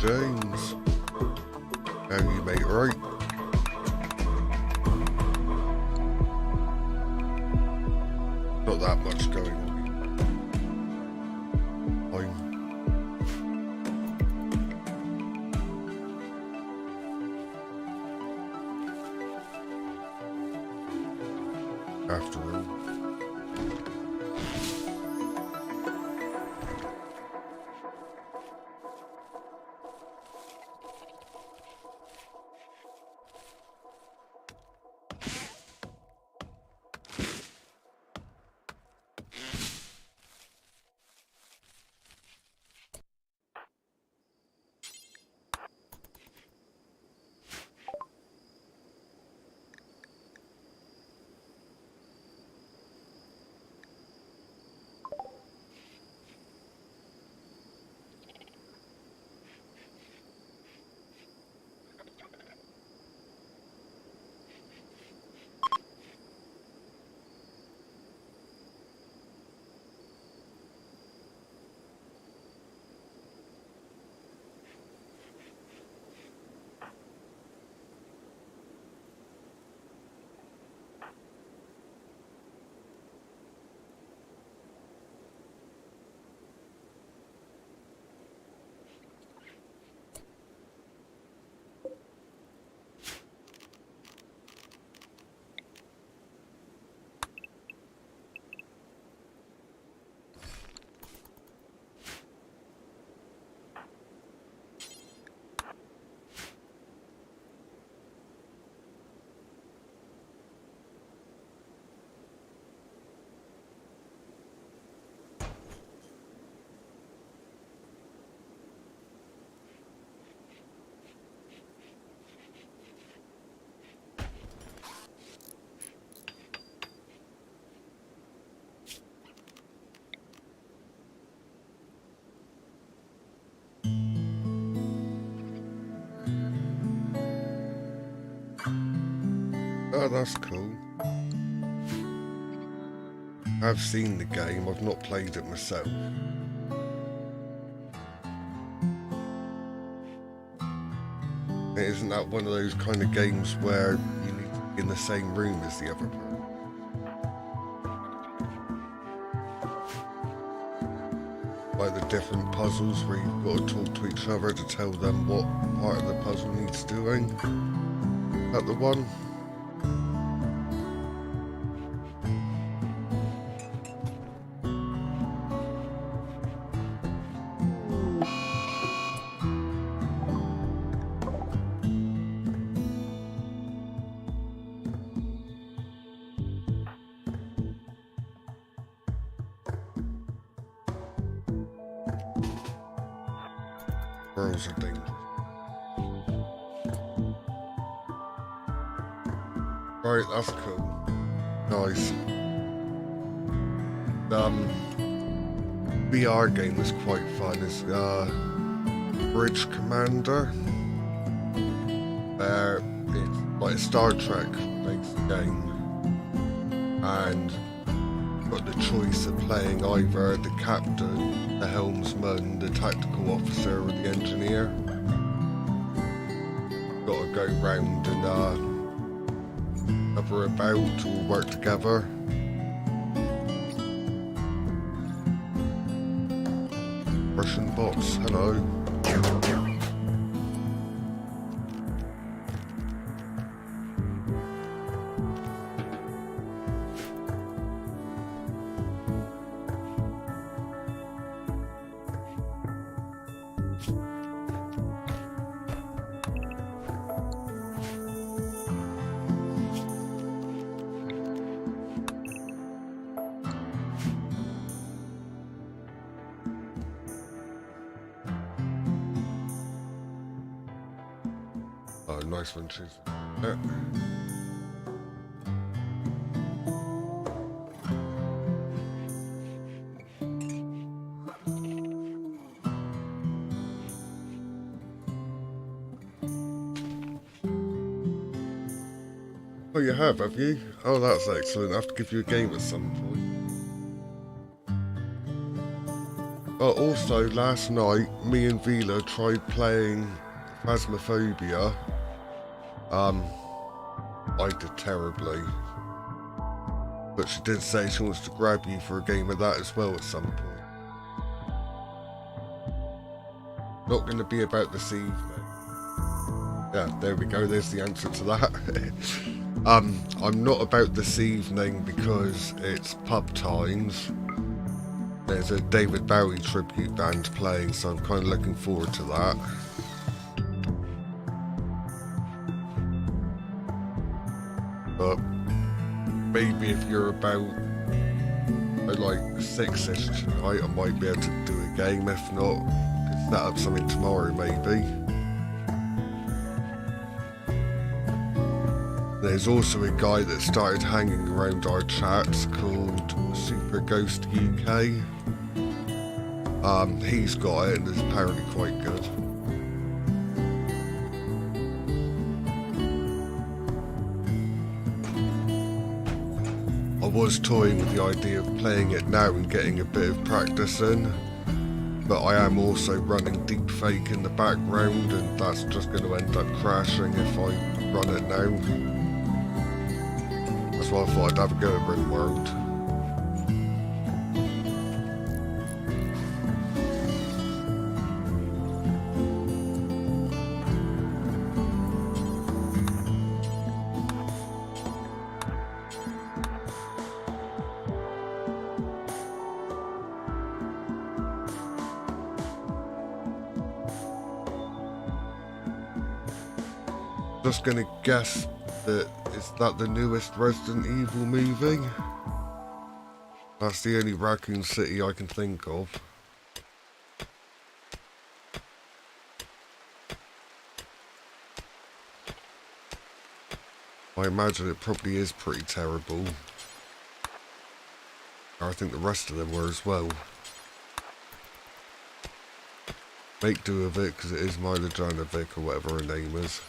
James. How are you, mate? Right? Not that much going on. Fine. After all. Oh, that's cool. I've seen the game, I've not played it myself. Isn't that one of those kind of games where you need to be in the same room as the other person? Like the different puzzles where you've got to talk to each other to tell them what part of the puzzle needs doing? Is that the one? Girls are dangerous. Right, that's cool. Nice. VR game was quite fun. It's Bridge Commander. It's like Star Trek based game, and got the choice of playing either the captain, the helmsman, the tactical officer, or the engineer. Got to go round and hover about to all work together. Russian bots, hello. Oh, nice one, cheers. Oh, you have you? Oh, that's excellent. I have to give you a game at some point. Also, last night, me and Vila tried playing Phasmophobia. I did terribly. But she did say she wants to grab you for a game of that as well at some point. Not going to be about this evening. Yeah, there we go, there's the answer to that. I'm not about this evening because it's pub times. There's a David Bowie tribute band playing, so I'm kind of looking forward to that. But maybe if you're about like 6ish tonight, I might be able to do a game. If not, could set up something tomorrow maybe. There's also a guy that started hanging around our chats called Super Ghost UK. He's got it and is apparently quite good. I was toying with the idea of playing it now and getting a bit of practice in, but I am also running deepfake in the background and that's just going to end up crashing if I run it now. That's why I thought I'd have a go at Rimworld. Just gonna guess that is that the newest Resident Evil movie? That's the only Raccoon City I can think of. I imagine it probably is pretty terrible. I think the rest of them were as well. Make do of it because it is Mila Janovic or whatever her name is.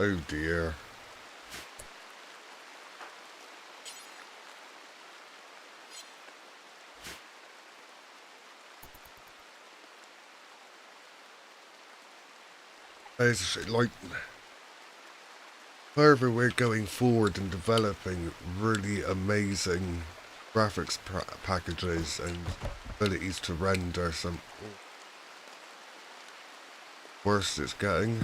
Oh dear. It's like, however we're going forward and developing really amazing graphics packages and abilities to render, some worse it's getting.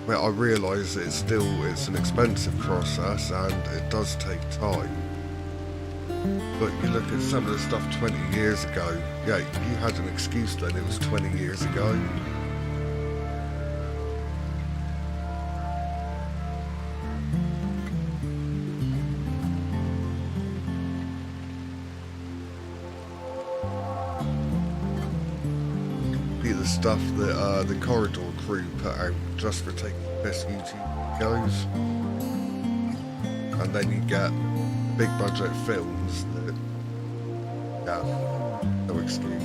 Well, I realise that it's an expensive process and it does take time. But you look at some of the stuff 20 years ago, yeah, you had an excuse then, it was 20 years ago. The stuff that the Corridor crew put out just for taking piss YouTube videos, and then you get big budget films that, yeah, no excuse.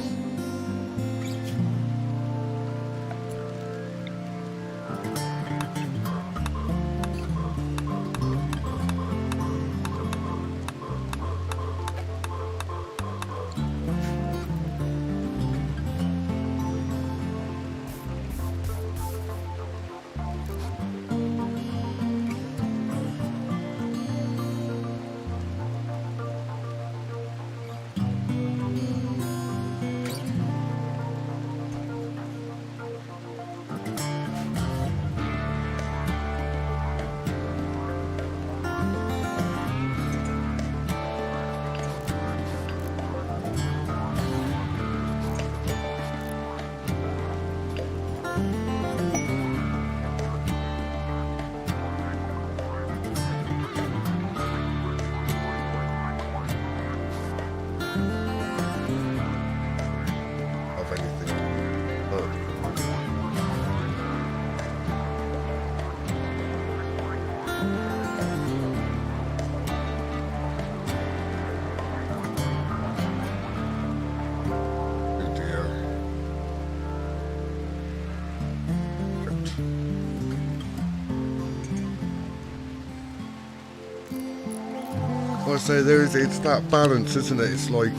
I say it's that balance, isn't it? It's like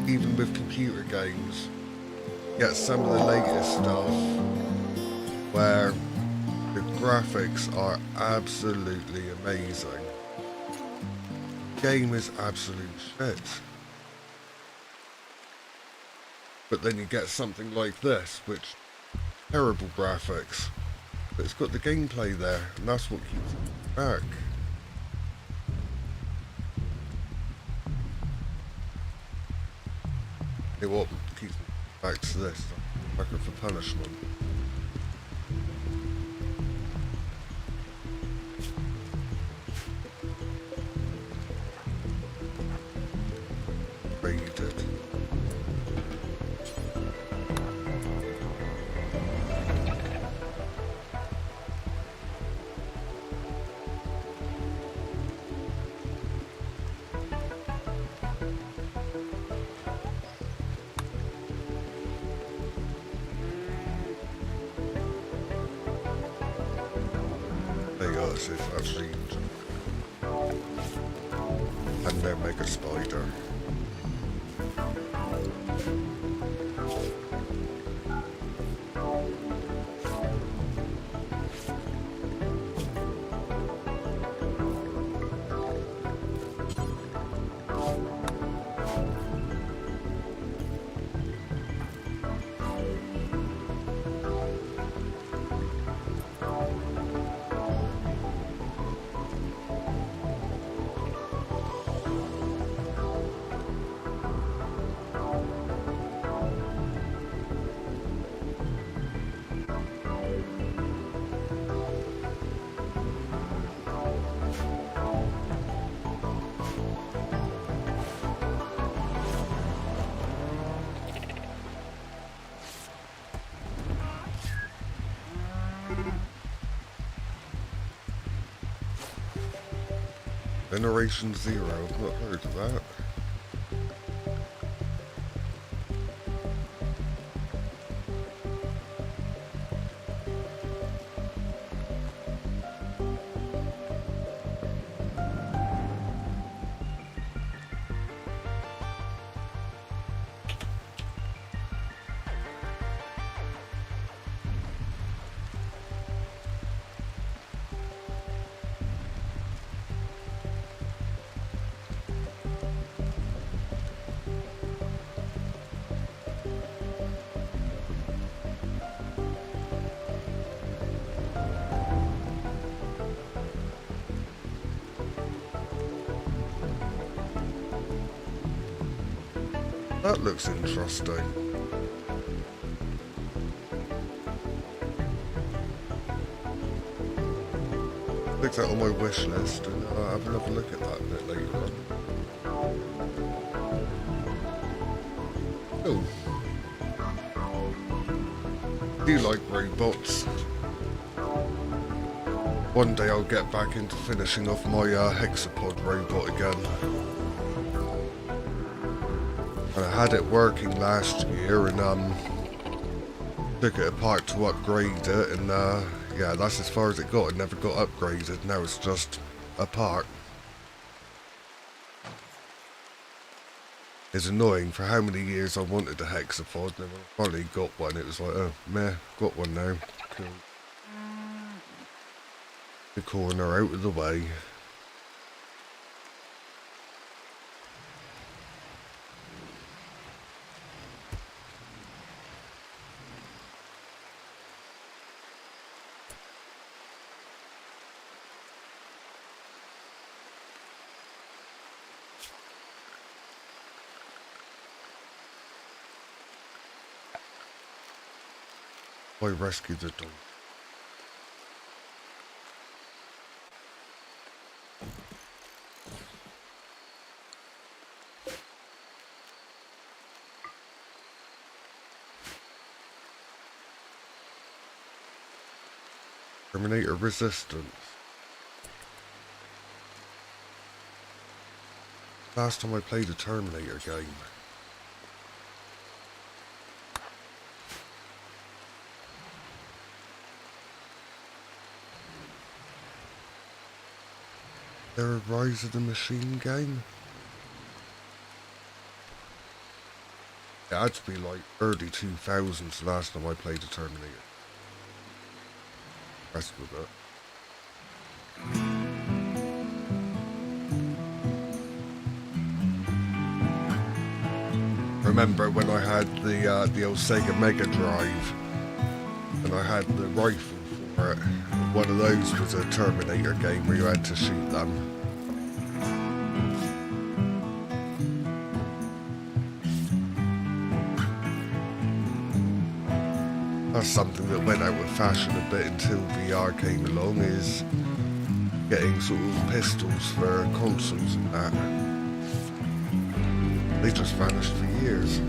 even with computer games, you get some of the latest stuff where the graphics are absolutely amazing. The game is absolute shit. But then you get something like this, which terrible graphics, but it's got the gameplay there, and that's what keeps it back. Hey, what keeps me back to this? Looking for punishment. Raided. There you go, it's actually. And their megaspider. Generation Zero, I've not heard of that. That looks interesting. Stick that on my wish list and have another look at that a bit later on. Oh. Do you like robots? One day I'll get back into finishing off my hexapod robot again. And I had it working last year and took it apart to upgrade it and yeah, that's as far as it got. It never got upgraded. Now it's just apart. It's annoying for how many years I wanted a hexapod and I finally got one. It was like, oh meh, got one now. Cool. The corner out of the way. I rescued the dog. Terminator Resistance. Last time I played a Terminator game. there a Rise of the Machine game? It had to be like early 2000s the last time I played a Terminator. Rest with it. Remember when I had the old Sega Mega Drive and I had the rifle for it. One of those was a Terminator game where you had to shoot them. That's something that went out of fashion a bit until VR came along, is getting sort of pistols for consoles and that. They just vanished for years.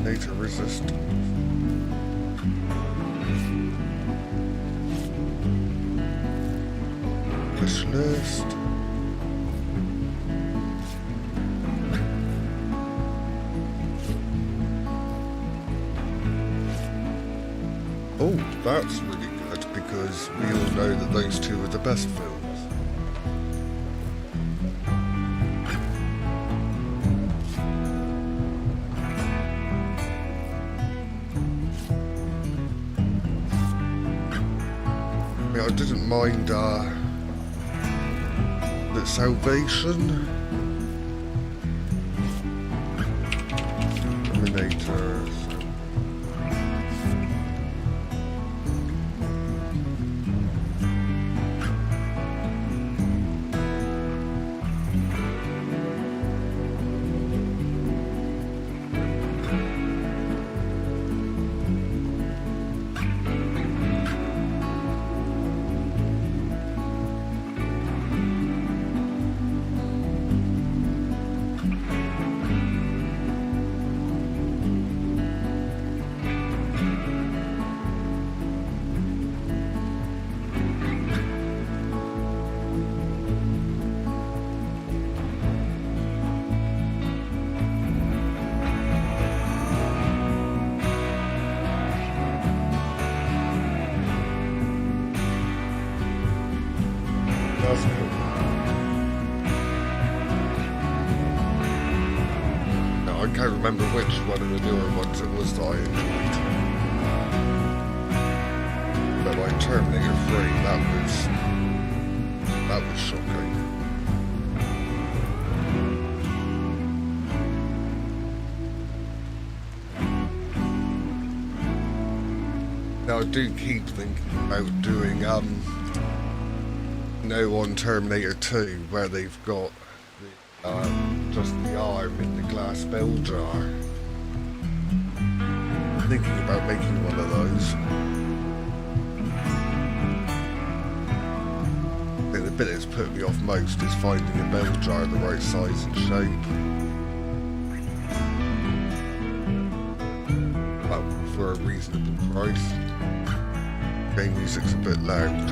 Terminator resistance. Wish list. Oh, that's really good because we all know that those two are the best films. I didn't mind that Salvation, Terminators. Now, I can't remember which one of the newer ones it was that I enjoyed. But like Terminator 3, that was shocking. Now I do keep thinking about doing on Terminator 2 where they've got just the arm in the glass bell jar. Thinking about making one of those. I think the bit that's put me off most is finding a bell jar the right size and shape. But for a reasonable price. Game music's a bit loud.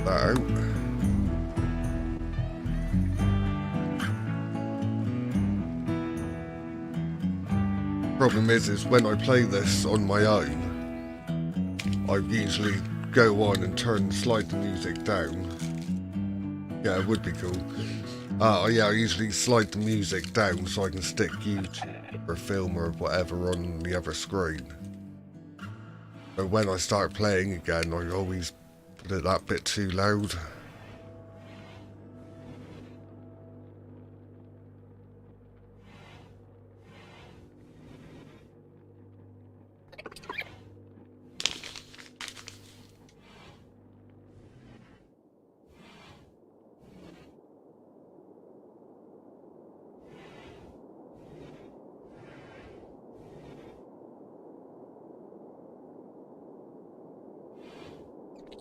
That out. Problem is when I play this on my own, I usually go on and slide the music down. Yeah, it would be cool. Yeah, I usually slide the music down so I can stick YouTube or film or whatever on the other screen. But when I start playing again, I always put it that bit too loud.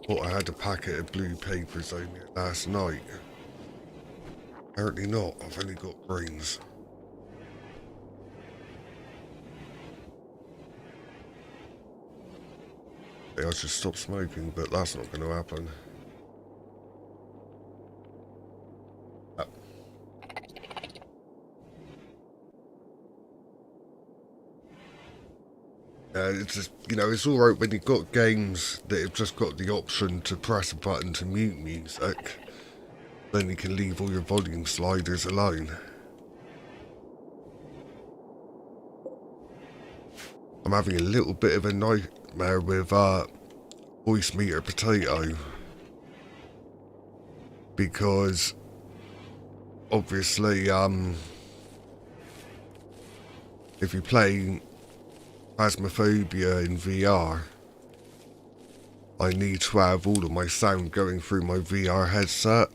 Thought I had a packet of blue papers on me last night. Apparently not, I've only got greens. I should stop smoking, but that's not going to happen. It's just, you know, it's alright when you've got games that have just got the option to press a button to mute music. Then you can leave all your volume sliders alone. I'm having a little bit of a nightmare with voice meter potato. Because obviously, if you play Phasmophobia in VR, I need to have all of my sound going through my VR headset.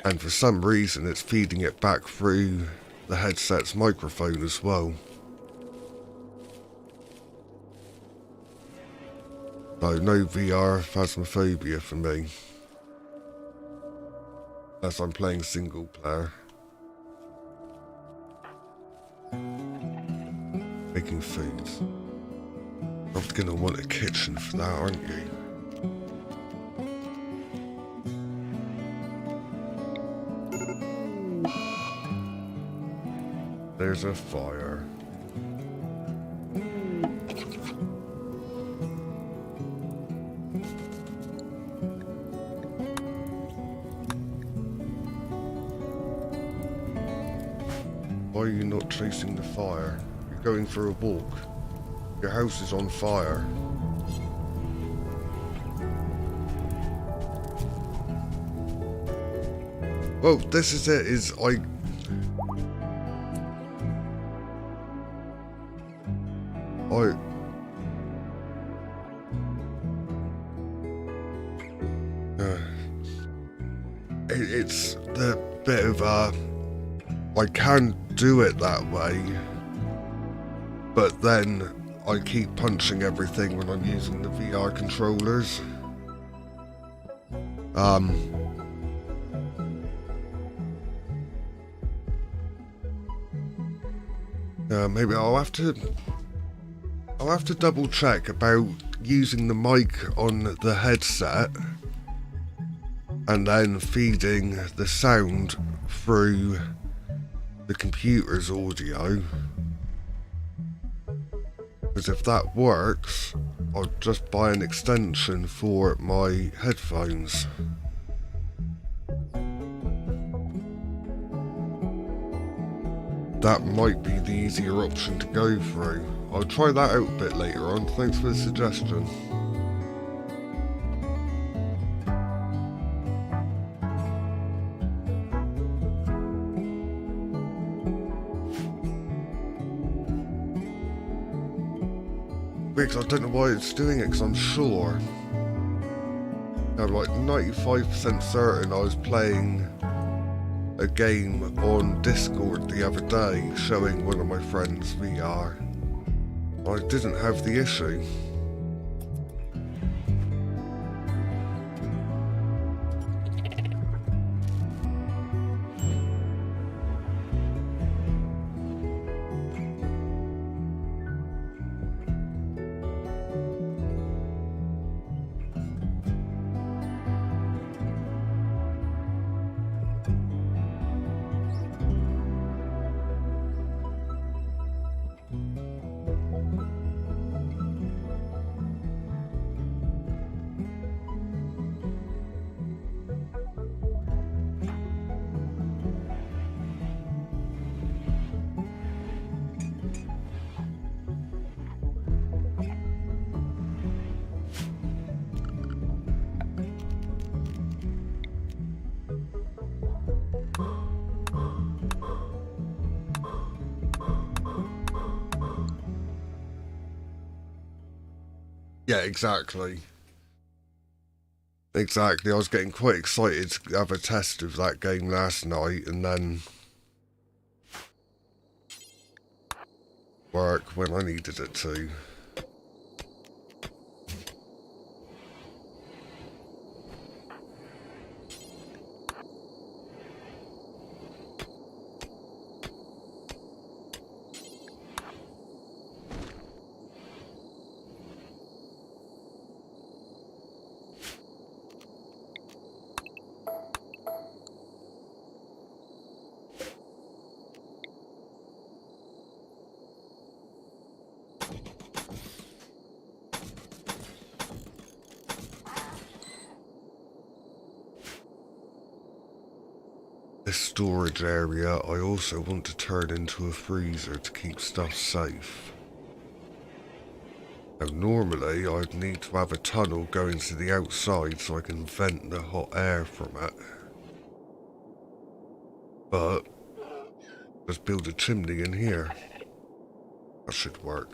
And for some reason it's feeding it back through the headset's microphone as well. So no VR Phasmophobia for me. Unless I'm playing single player. Making food. You're gonna want a kitchen for that, aren't you? There's a fire. Why are you not chasing the fire? You're going for a walk. Your house is on fire. Well, this is it, it's the bit of, I can do it that way, but then I keep punching everything when I'm using the VR controllers. Maybe I'll have to double check about using the mic on the headset and then feeding the sound through the computer's audio. Because if that works, I'll just buy an extension for my headphones. That might be the easier option to go through. I'll try that out a bit later on. Thanks for the suggestion. Because I don't know why it's doing it, because I'm sure. I'm like 95% certain I was playing a game on Discord the other day showing one of my friends VR. I didn't have the issue. Yeah, exactly. Exactly, I was getting quite excited to have a test of that game last night and then work when I needed it to. storage area, I also want to turn into a freezer to keep stuff safe. Now normally I'd need to have a tunnel going to the outside so I can vent the hot air from it. But let's build a chimney in here. That should work.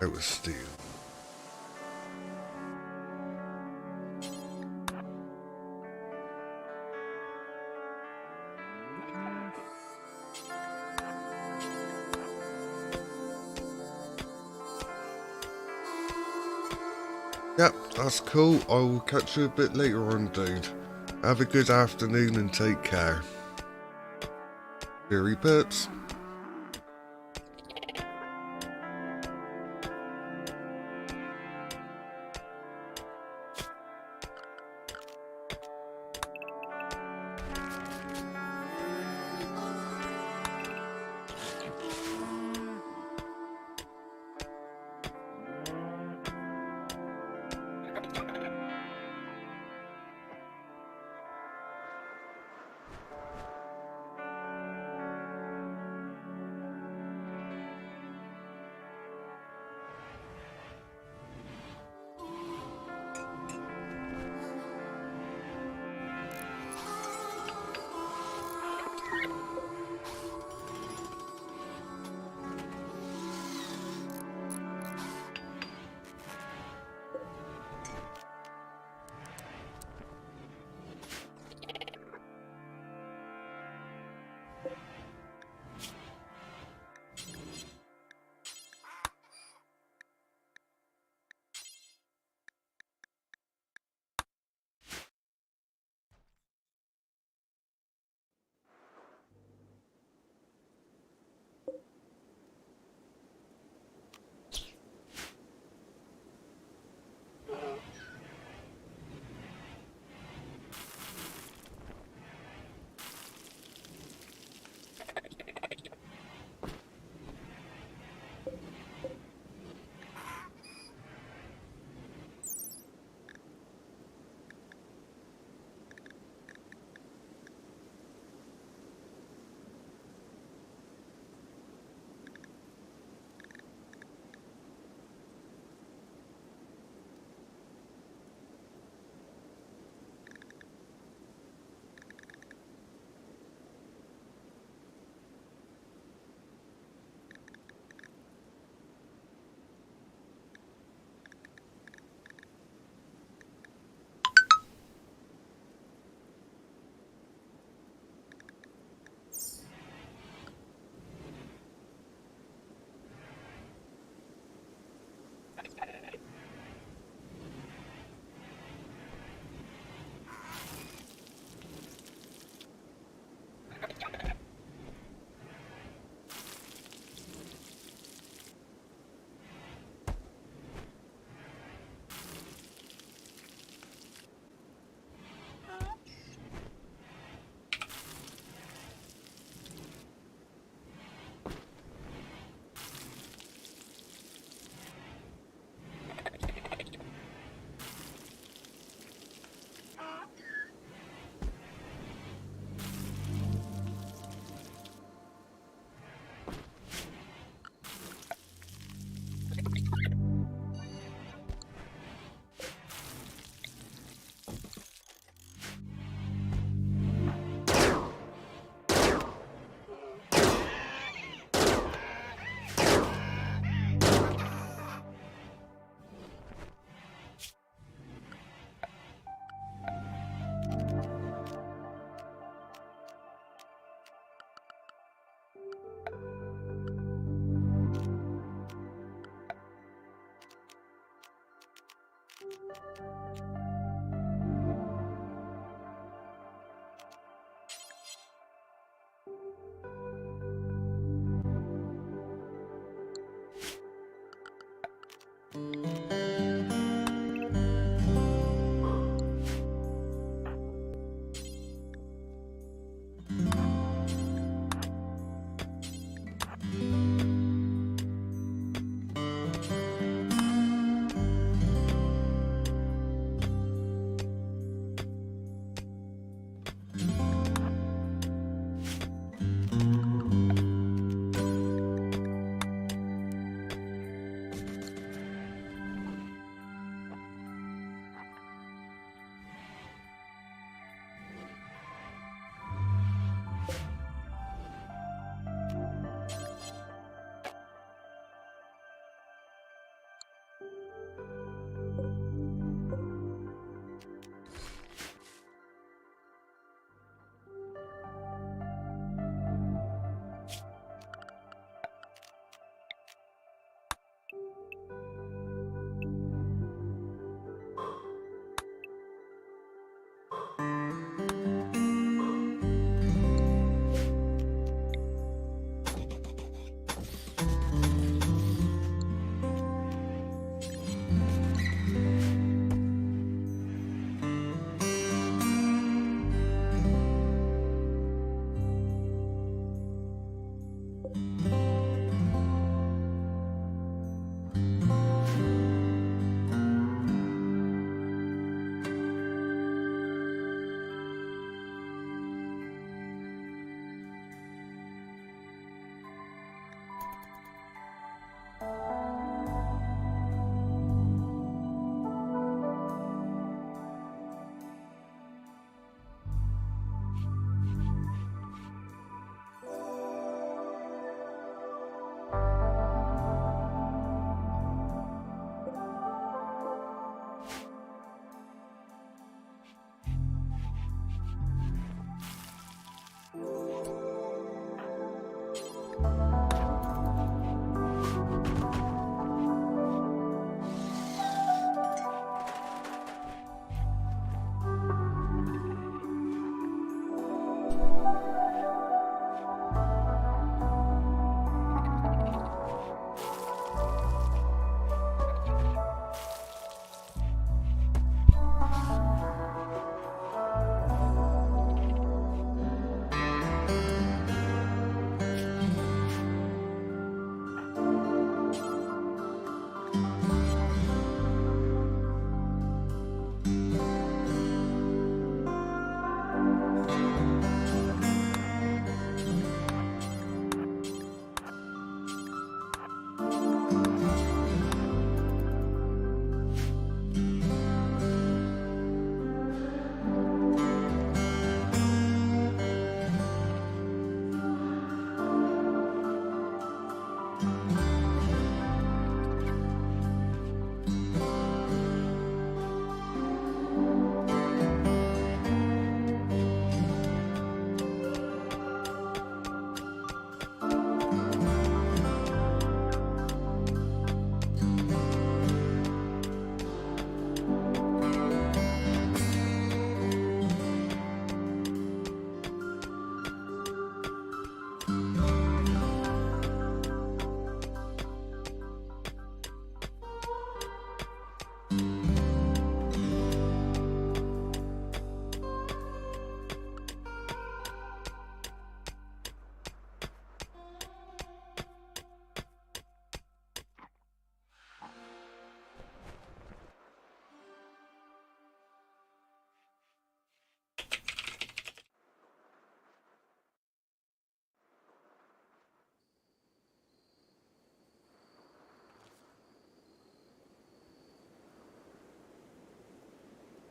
Out of steel. Yep, that's cool. I will catch you a bit later on, dude. Have a good afternoon and take care. Very pets.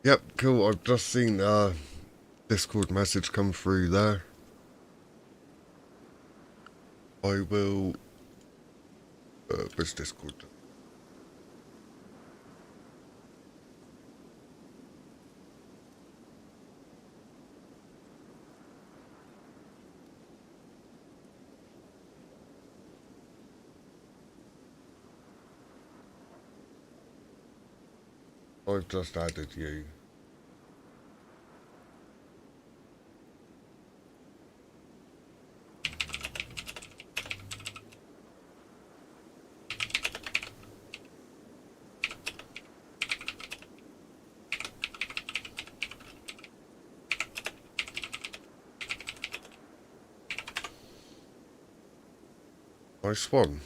Yep, cool. I've just seen Discord message come through there. I will... where's Discord? I've just added you. Nice one.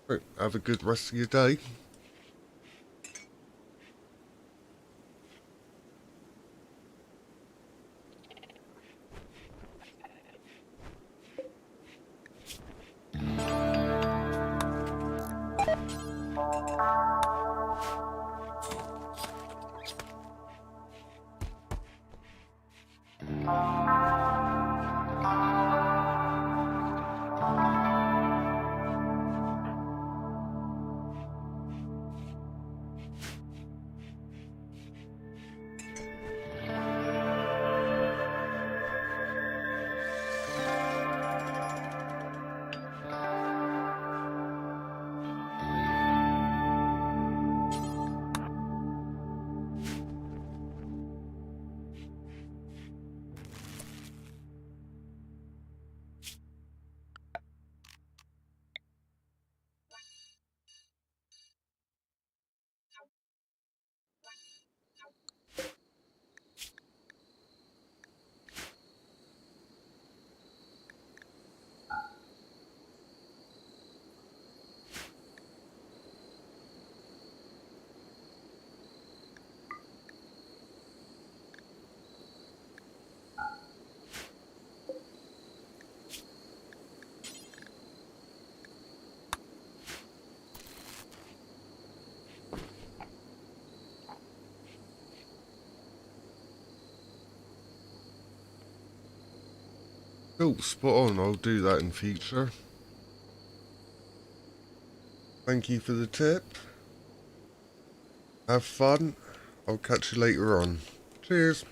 Right, have a good rest of your day. Cool, spot on. I'll do that in future. Thank you for the tip. Have fun. I'll catch you later on. Cheers.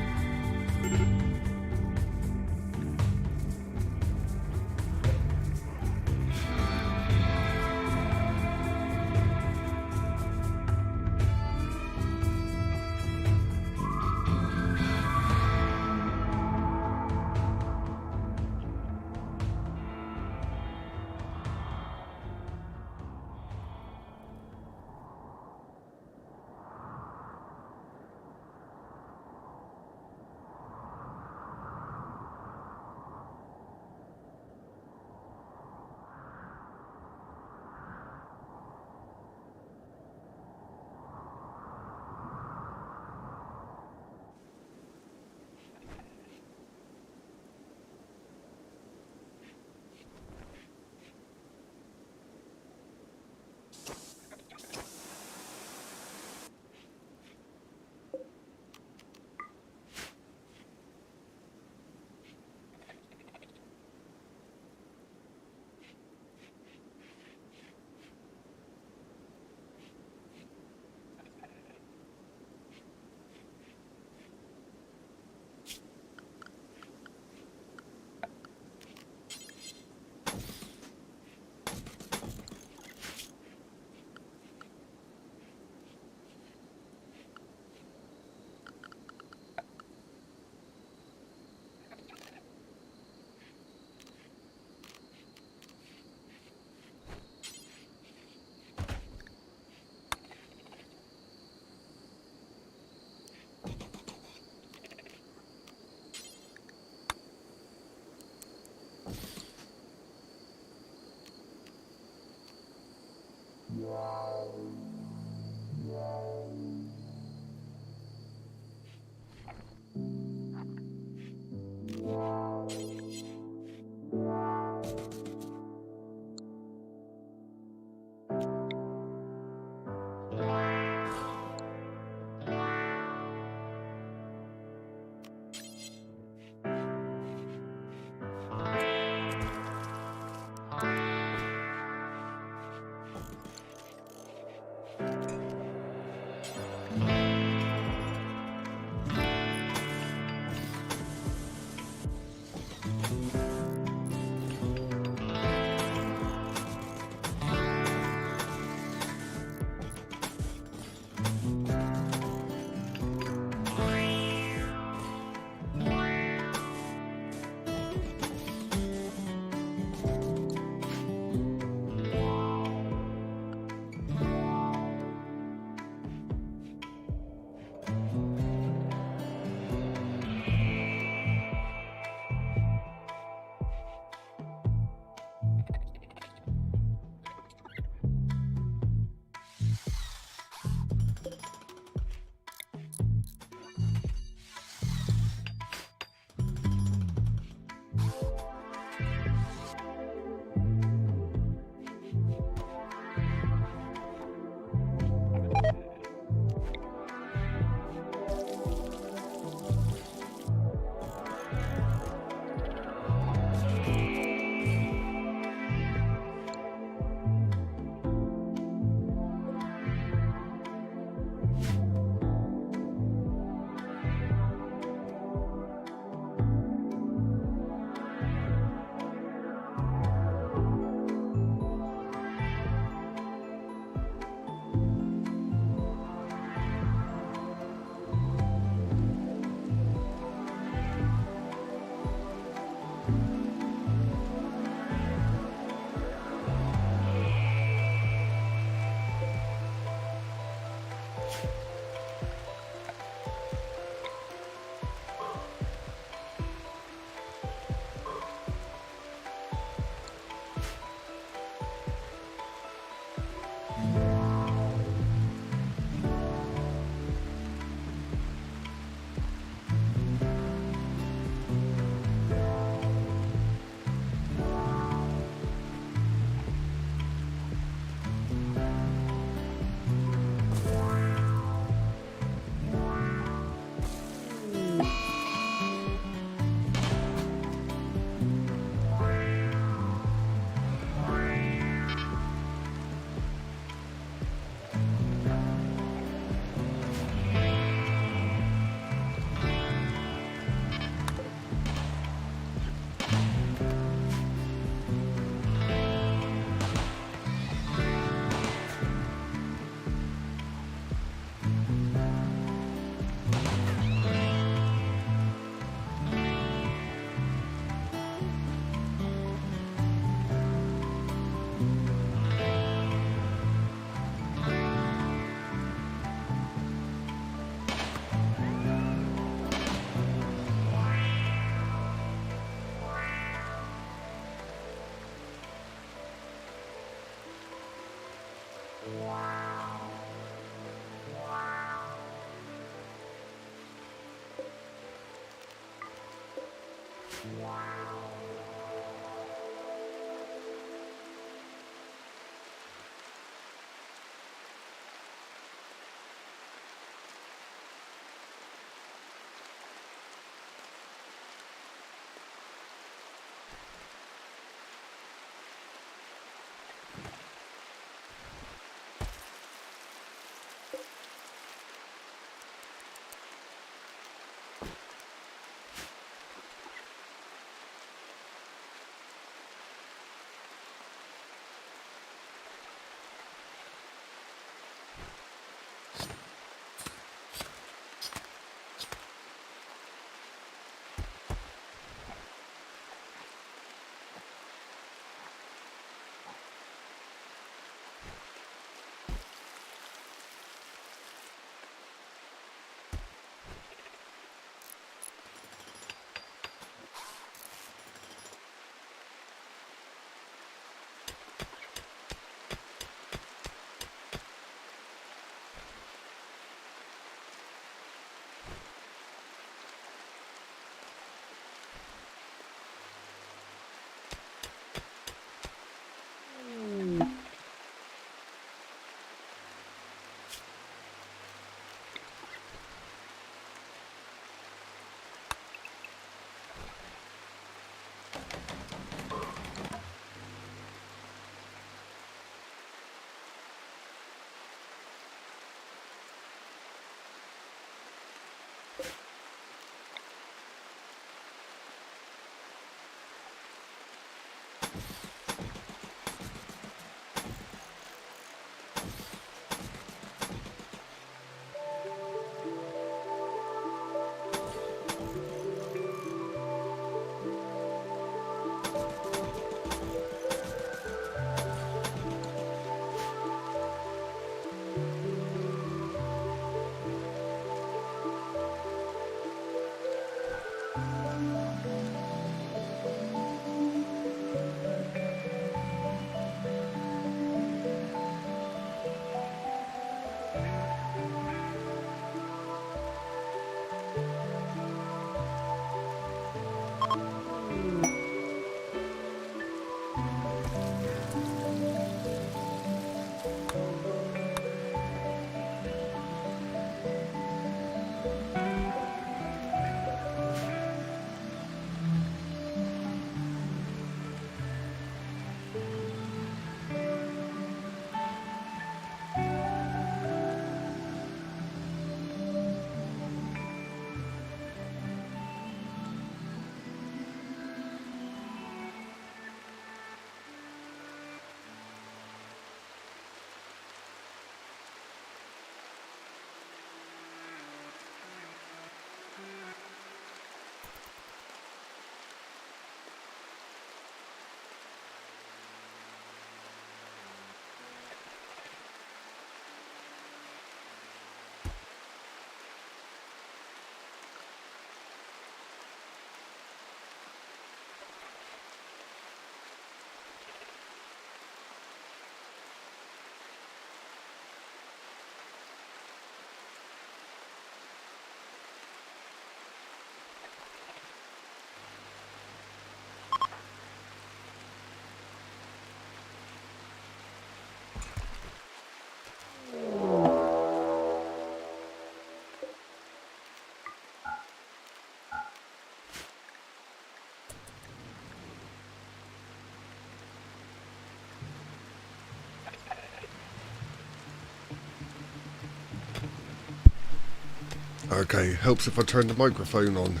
Okay, helps if I turn the microphone on.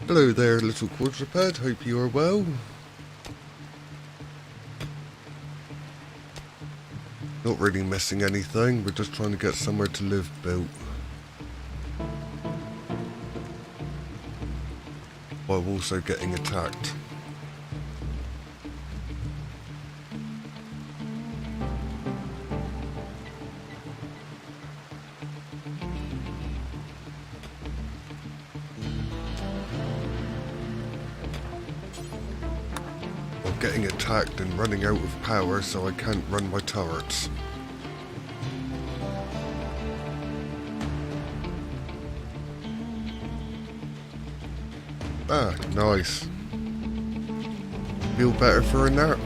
Hello there, little quadruped. Hope you are well. Not really missing anything. We're just trying to get somewhere to live built. While also getting attacked. I'm getting attacked and running out of power, so I can't run my turrets. Ah, nice. Feel better for a nap?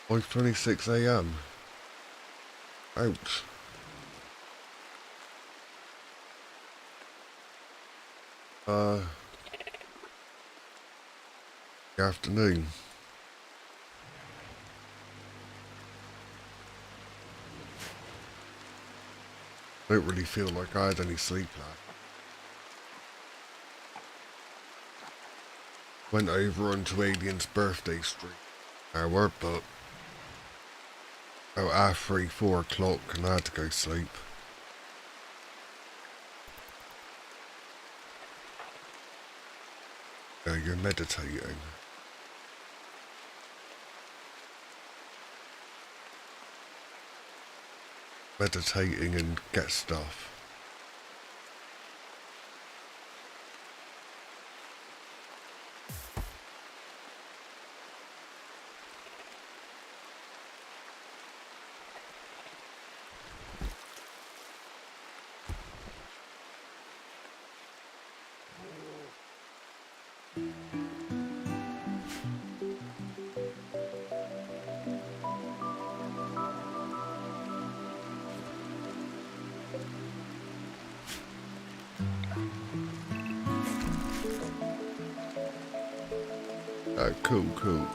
Like 26 AM. Ouch. Good afternoon. Don't really feel like I had any sleep last. Went over onto Alien's birthday stream hour, but about half 3, 4 o'clock, and I had to go sleep. Yeah, you're meditating. Meditating and get stuff. Cool, cool.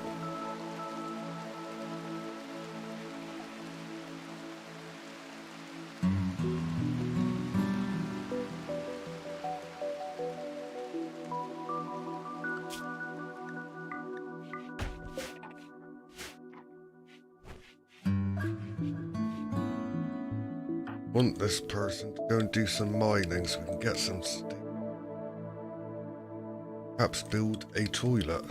Want this person to go and do some mining so we can get some steam. Perhaps build a toilet.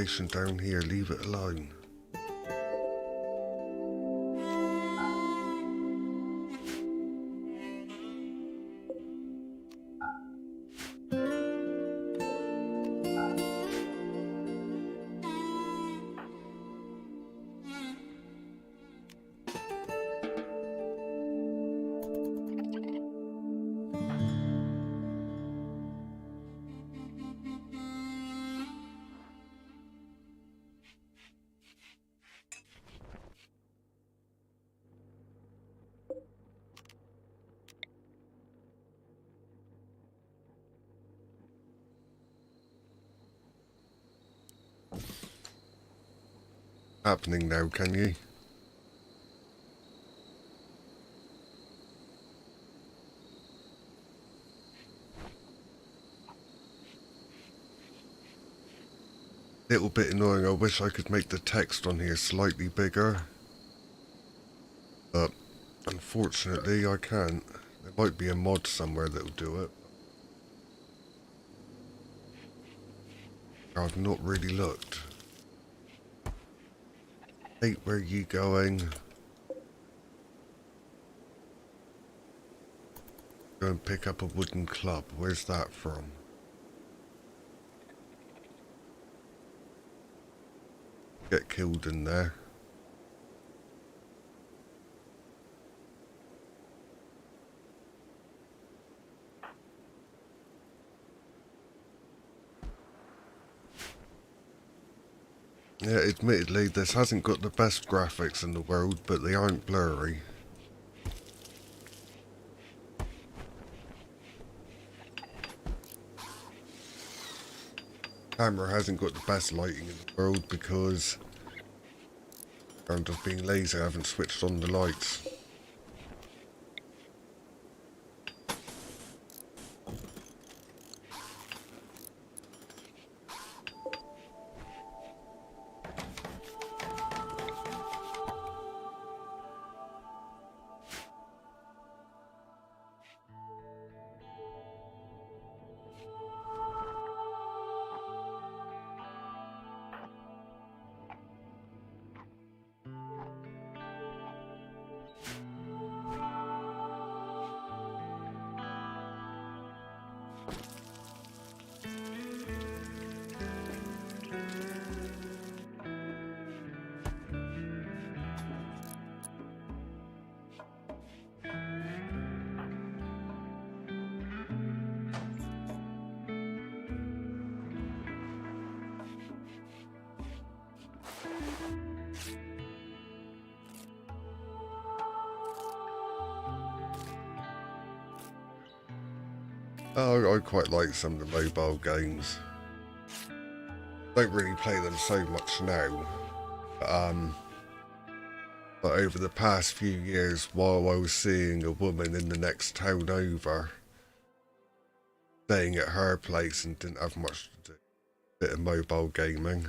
Station down here, leave it alone. Happening now, can you? Little bit annoying. I wish I could make the text on here slightly bigger, but unfortunately I can't. There might be a mod somewhere that'll do it. I've not really looked. Hey, where are you going? Go and pick up a wooden club. Where's that from? Get killed in there. Yeah, admittedly, this hasn't got the best graphics in the world, but they aren't blurry. Camera hasn't got the best lighting in the world because I'm just being lazy, I haven't switched on the lights. Oh, I quite like some of the mobile games. Don't really play them so much now. But over the past few years, while I was seeing a woman in the next town over, staying at her place and didn't have much to do, a bit of mobile gaming.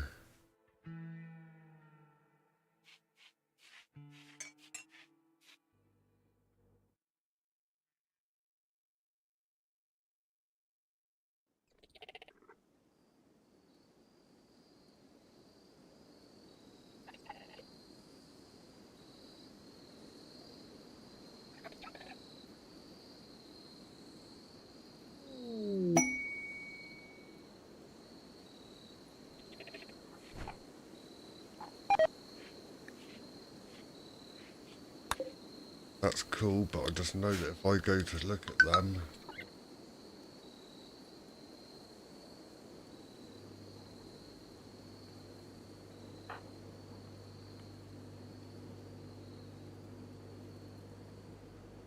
That's cool, but I just know that if I go to look at them,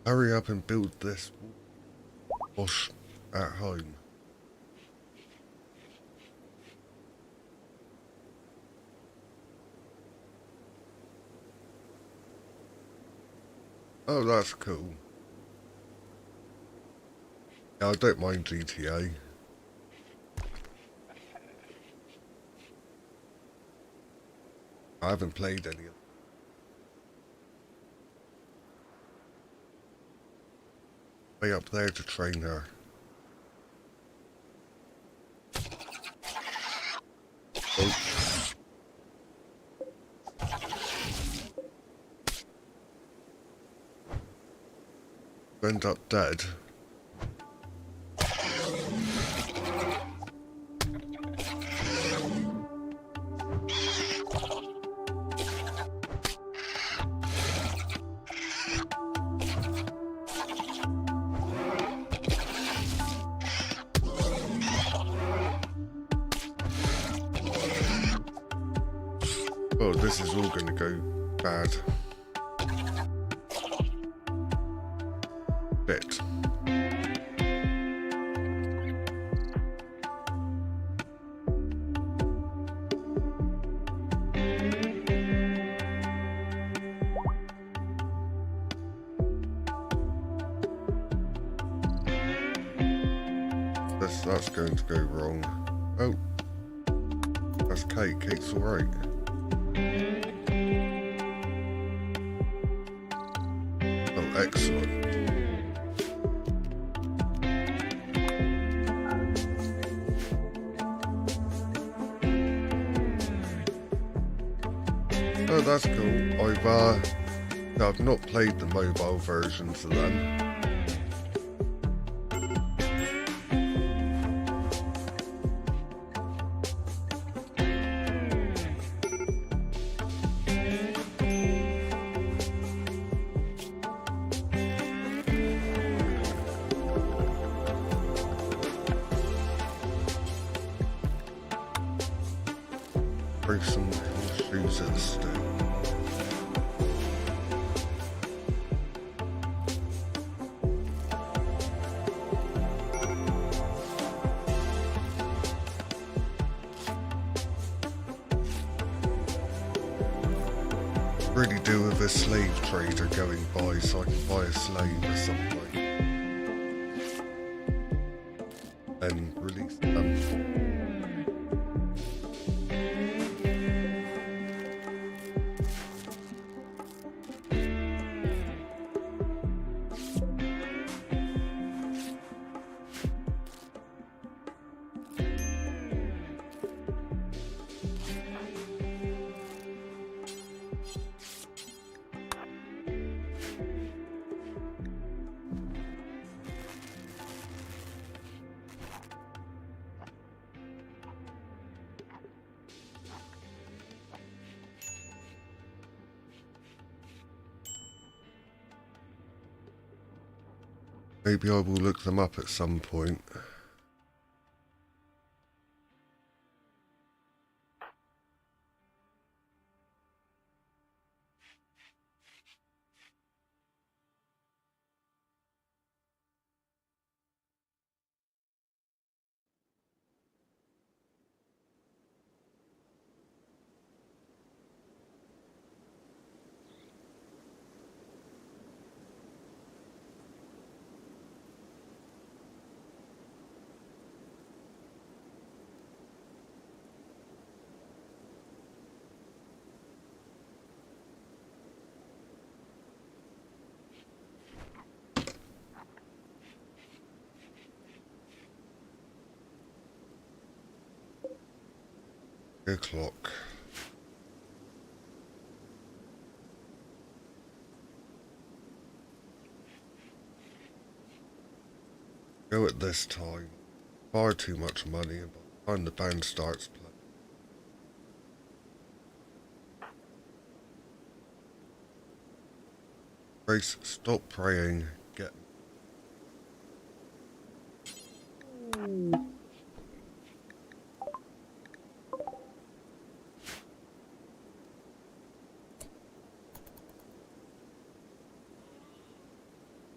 hurry up and build this wash at home. Oh, that's cool. Yeah, I don't mind GTA. I haven't played any of them. Way up there to train her. Oh. end up dead. Oh, this is all going to go bad. Shit. That's going to go wrong. Oh, that's Kate. Kate's alright. Oh, excellent. Oh, that's cool. I've not played the mobile versions of them. Throw some shoes at the stick. Really do with a slave trader going by, so I can buy a slave or something and release them. Maybe I will look them up at some point. O'clock. Go at this time. Far too much money, and by the time the band starts playing. Grace, stop praying. Get.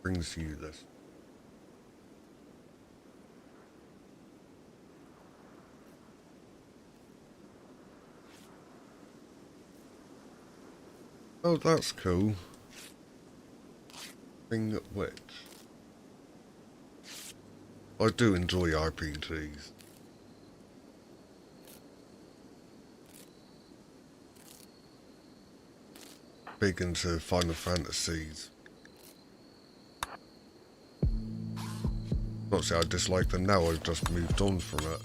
Brings you this. Oh, that's cool. Thing which I do enjoy RPGs. Big into Final Fantasies. Not say I dislike them now, I've just moved on from it.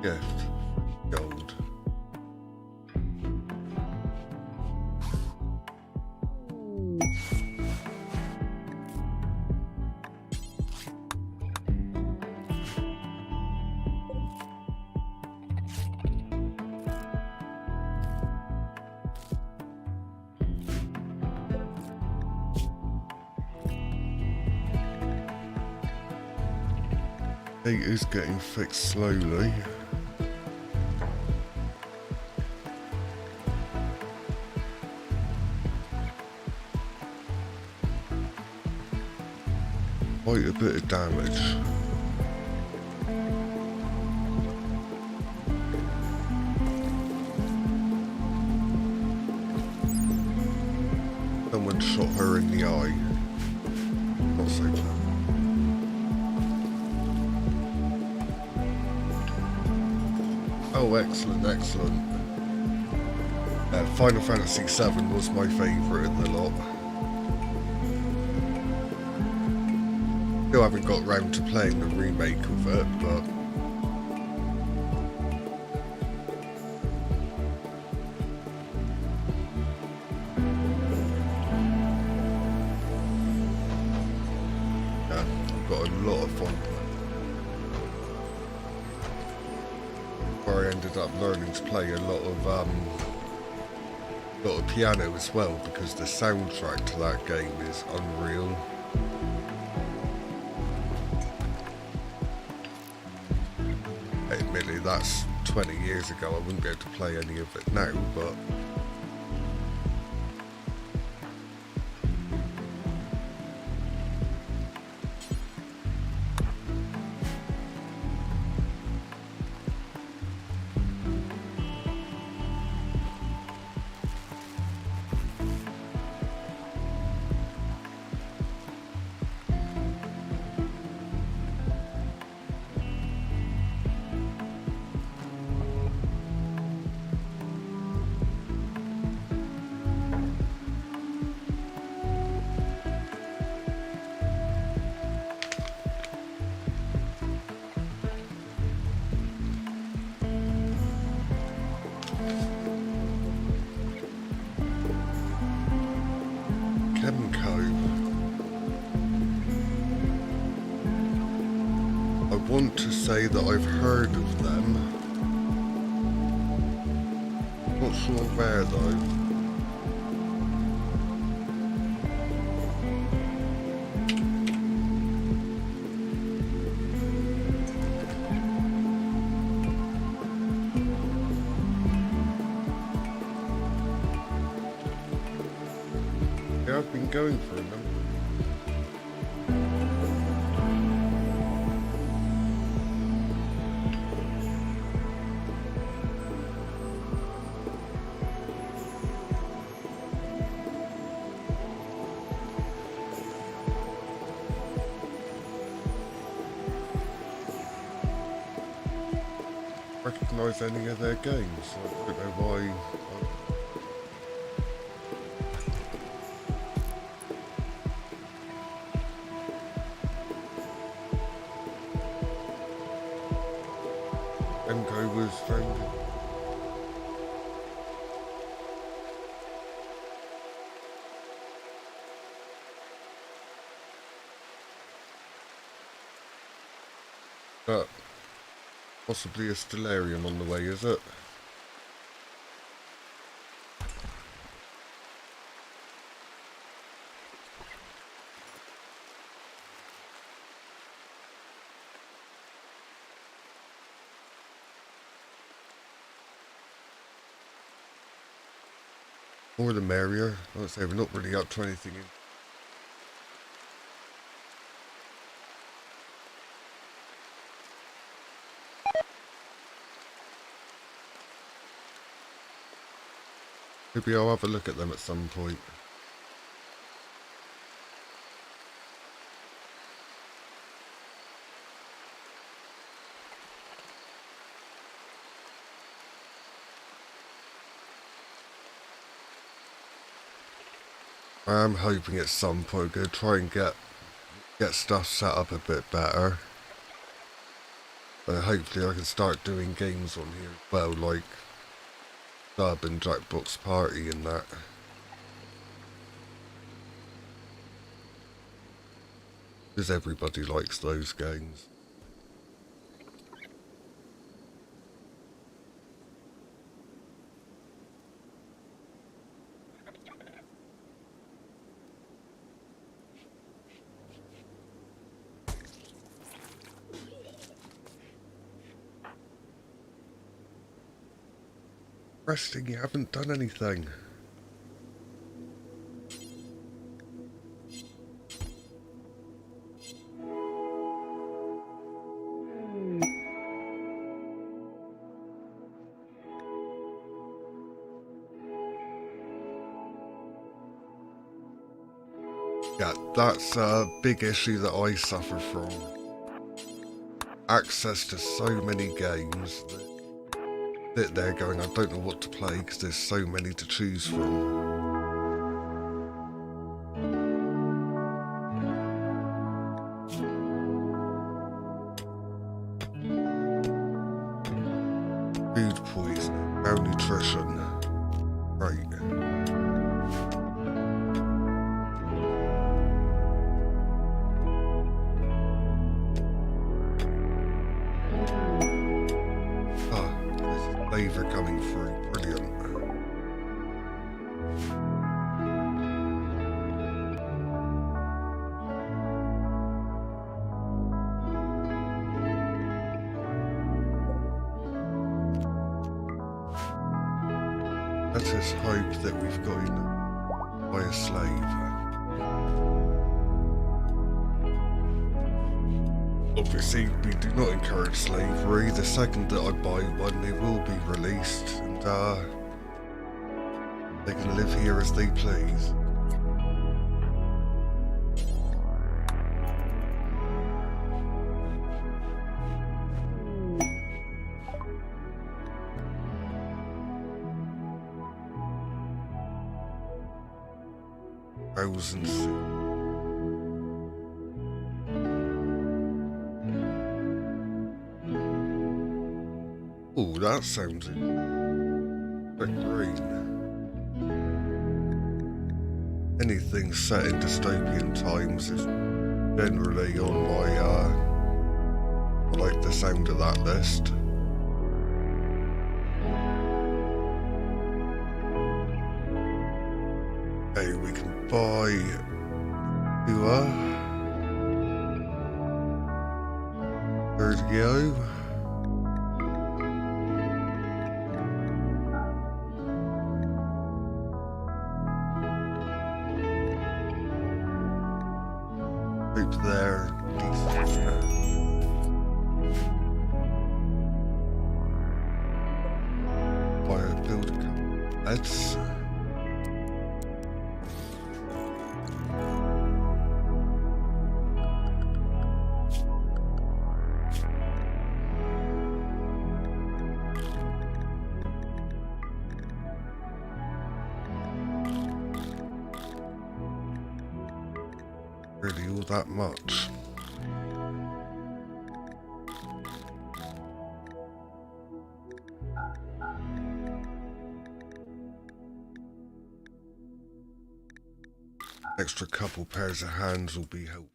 Gift. Gold. It is getting fixed slowly. Quite a bit of damage. Someone shot her in the eye. Not so bad. Oh, excellent, excellent. Final Fantasy VII was my favourite in the lot. Still haven't got round to playing the remake of it, but yeah, I've got a lot of fun. Where I ended up learning to play a lot of piano as well, because the soundtrack to that game is unreal. Admittedly, that's 20 years ago. I wouldn't be able to play any of it now, but I want to say that I've heard of them. Not sure where though. Yeah, I've been going for a number. Recognise any of their games. I don't know why. Emco was founded. But possibly a Stellarium on the way, is it? More the merrier. I would say we're not really up to anything in. Maybe I'll have a look at them at some point. I am hoping at some point we're going to try and get stuff set up a bit better. Hopefully I can start doing games on here as well, like Dub and Jackbox Party and that. Because everybody likes those games. Resting, you haven't done anything. Yeah, that's a big issue that I suffer from. Access to so many games that sit there going, I don't know what to play because there's so many to choose from. Food poisoning, malnutrition. Right. Flavor coming through, brilliant. Let us hope that we've got in by a slave. Obviously, we do not encourage slavery. The second that I buy one, they will be released, and they can live here as they please. Thousands. Oh, that sounds green. Anything set in dystopian times is generally on my, I like the sound of that list. Okay, we can buy Sergio. Hope they're decent. Build a couple. Let's. Really all that much. Extra couple pairs of hands will be helpful.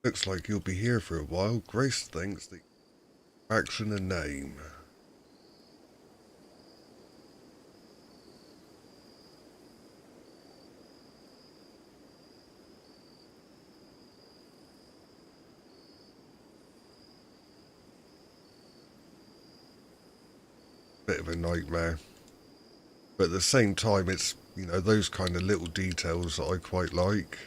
Looks like you'll be here for a while. Grace thinks the action and name. Bit of a nightmare, but at the same time it's, you know, those kind of little details that I quite like.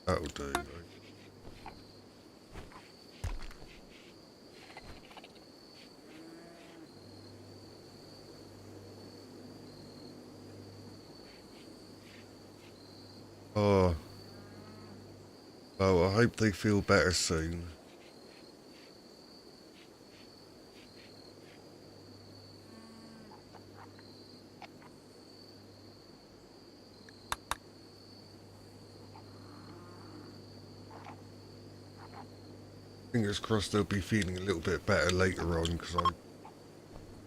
That'll do. Oh, well, I hope they feel better soon. Fingers crossed they'll be feeling a little bit better later on, because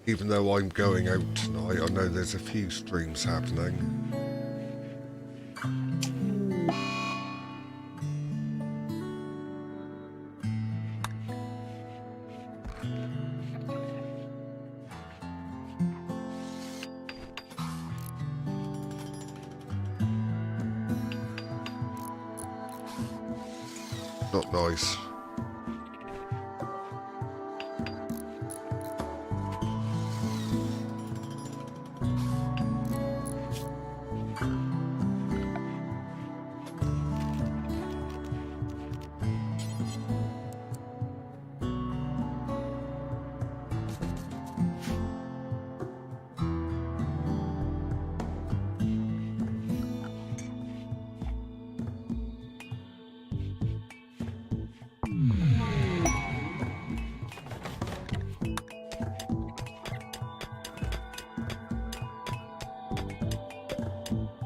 even though I'm going out tonight, I know there's a few streams happening. Not nice.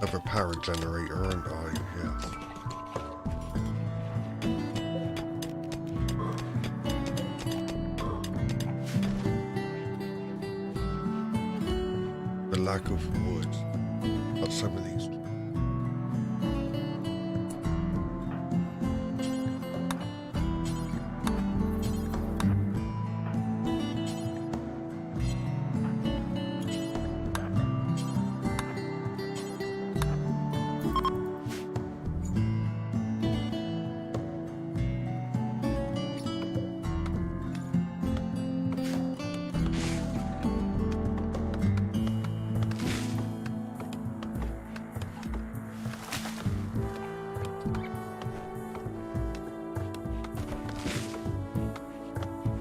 Have a power generator, aren't I? Yes. The lack of wood. Got some of these.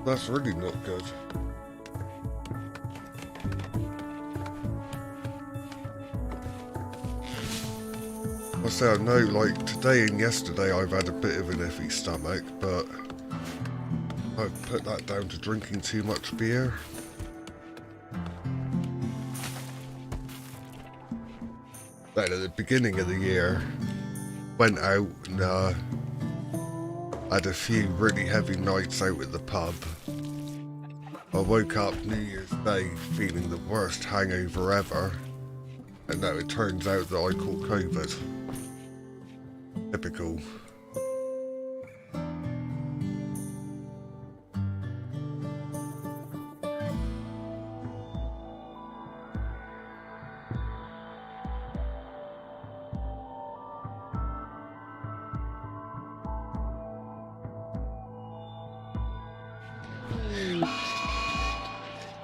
That's really not good. I say I know, like today and yesterday I've had a bit of an iffy stomach, but I've put that down to drinking too much beer. Then at the beginning of the year, went out and had a few really heavy nights out at the pub. I woke up New Year's Day feeling the worst hangover ever, and now it turns out that I caught COVID. Typical.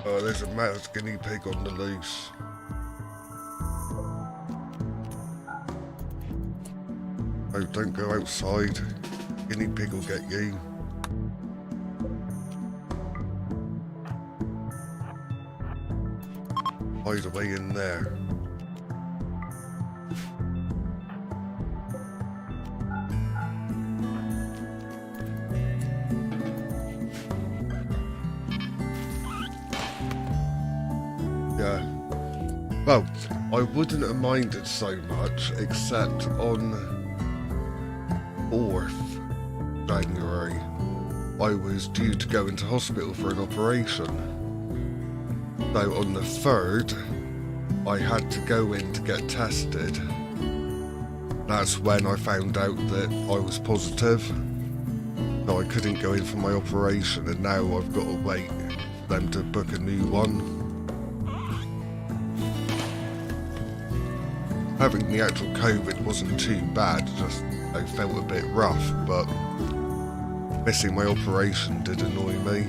Oh, there's a mouse guinea pig on the loose. Oh, don't go outside. Guinea pig will get you. Hide away in there. Yeah. Well, I wouldn't have minded so much, except on 4th January, I was due to go into hospital for an operation. So on the 3rd, I had to go in to get tested. That's when I found out that I was positive. So I couldn't go in for my operation, and now I've got to wait for them to book a new one. Having the actual COVID wasn't too bad, just I felt a bit rough, but missing my operation did annoy me.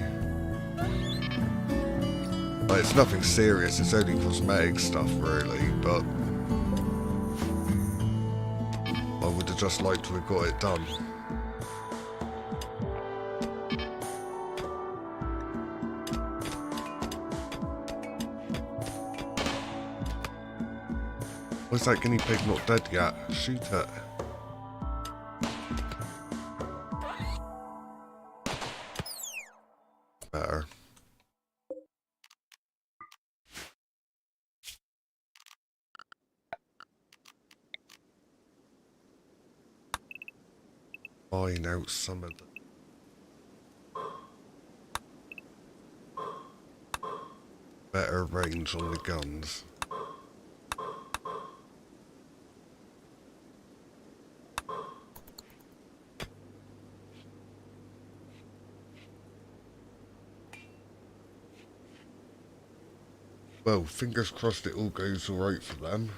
Like, it's nothing serious, it's only cosmetic stuff really, but I would have just liked to have got it done. Why's that guinea pig not dead yet? Shoot it. mine out some of the better range on the guns. Well, fingers crossed it all goes alright for them.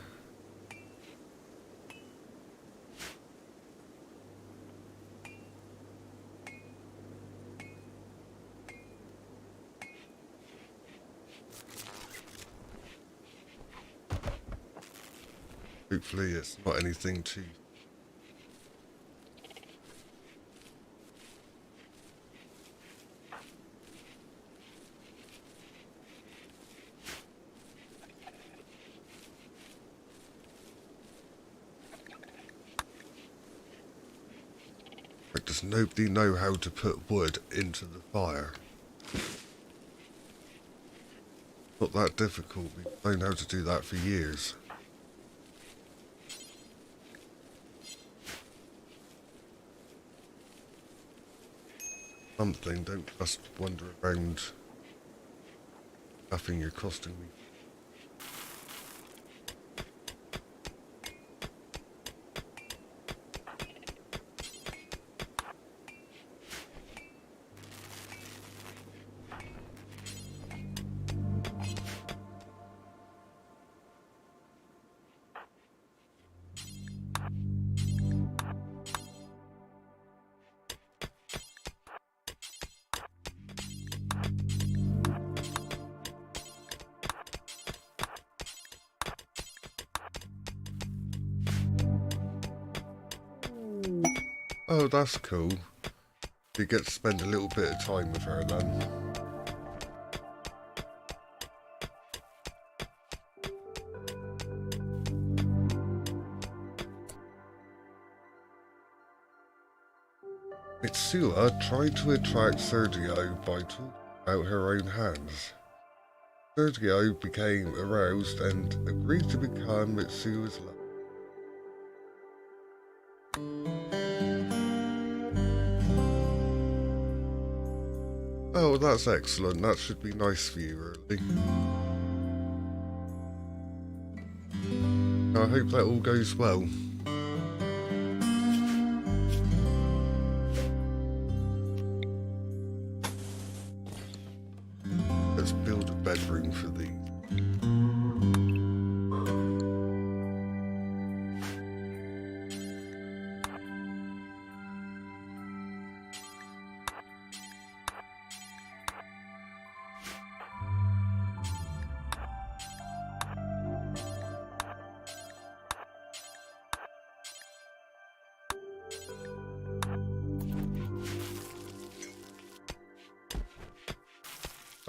Hopefully it's not anything too... Like, does nobody know how to put wood into the fire? Not that difficult, we've known how to do that for years. Something, don't just wander around nothing you're costing me. Oh, that's cool. You get to spend a little bit of time with her then. Mitsuha tried to attract Sergio by talking about her own hands. Sergio became aroused and agreed to become Mitsuha's lover. Oh, that's excellent. That should be nice for you, really. I hope that all goes well. Let's build a bedroom for these.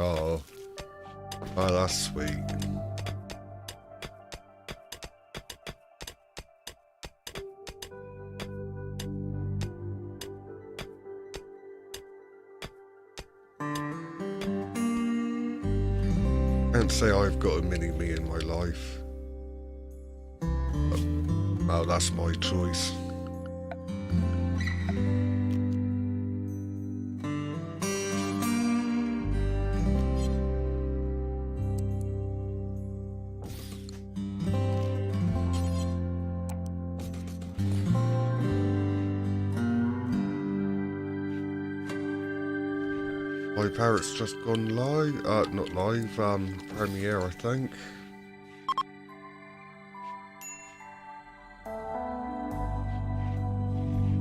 Oh, that's sweet. Can't say I've got a mini-me in my life. Well, that's my choice. My parrot's just gone live, not live, premiere I think.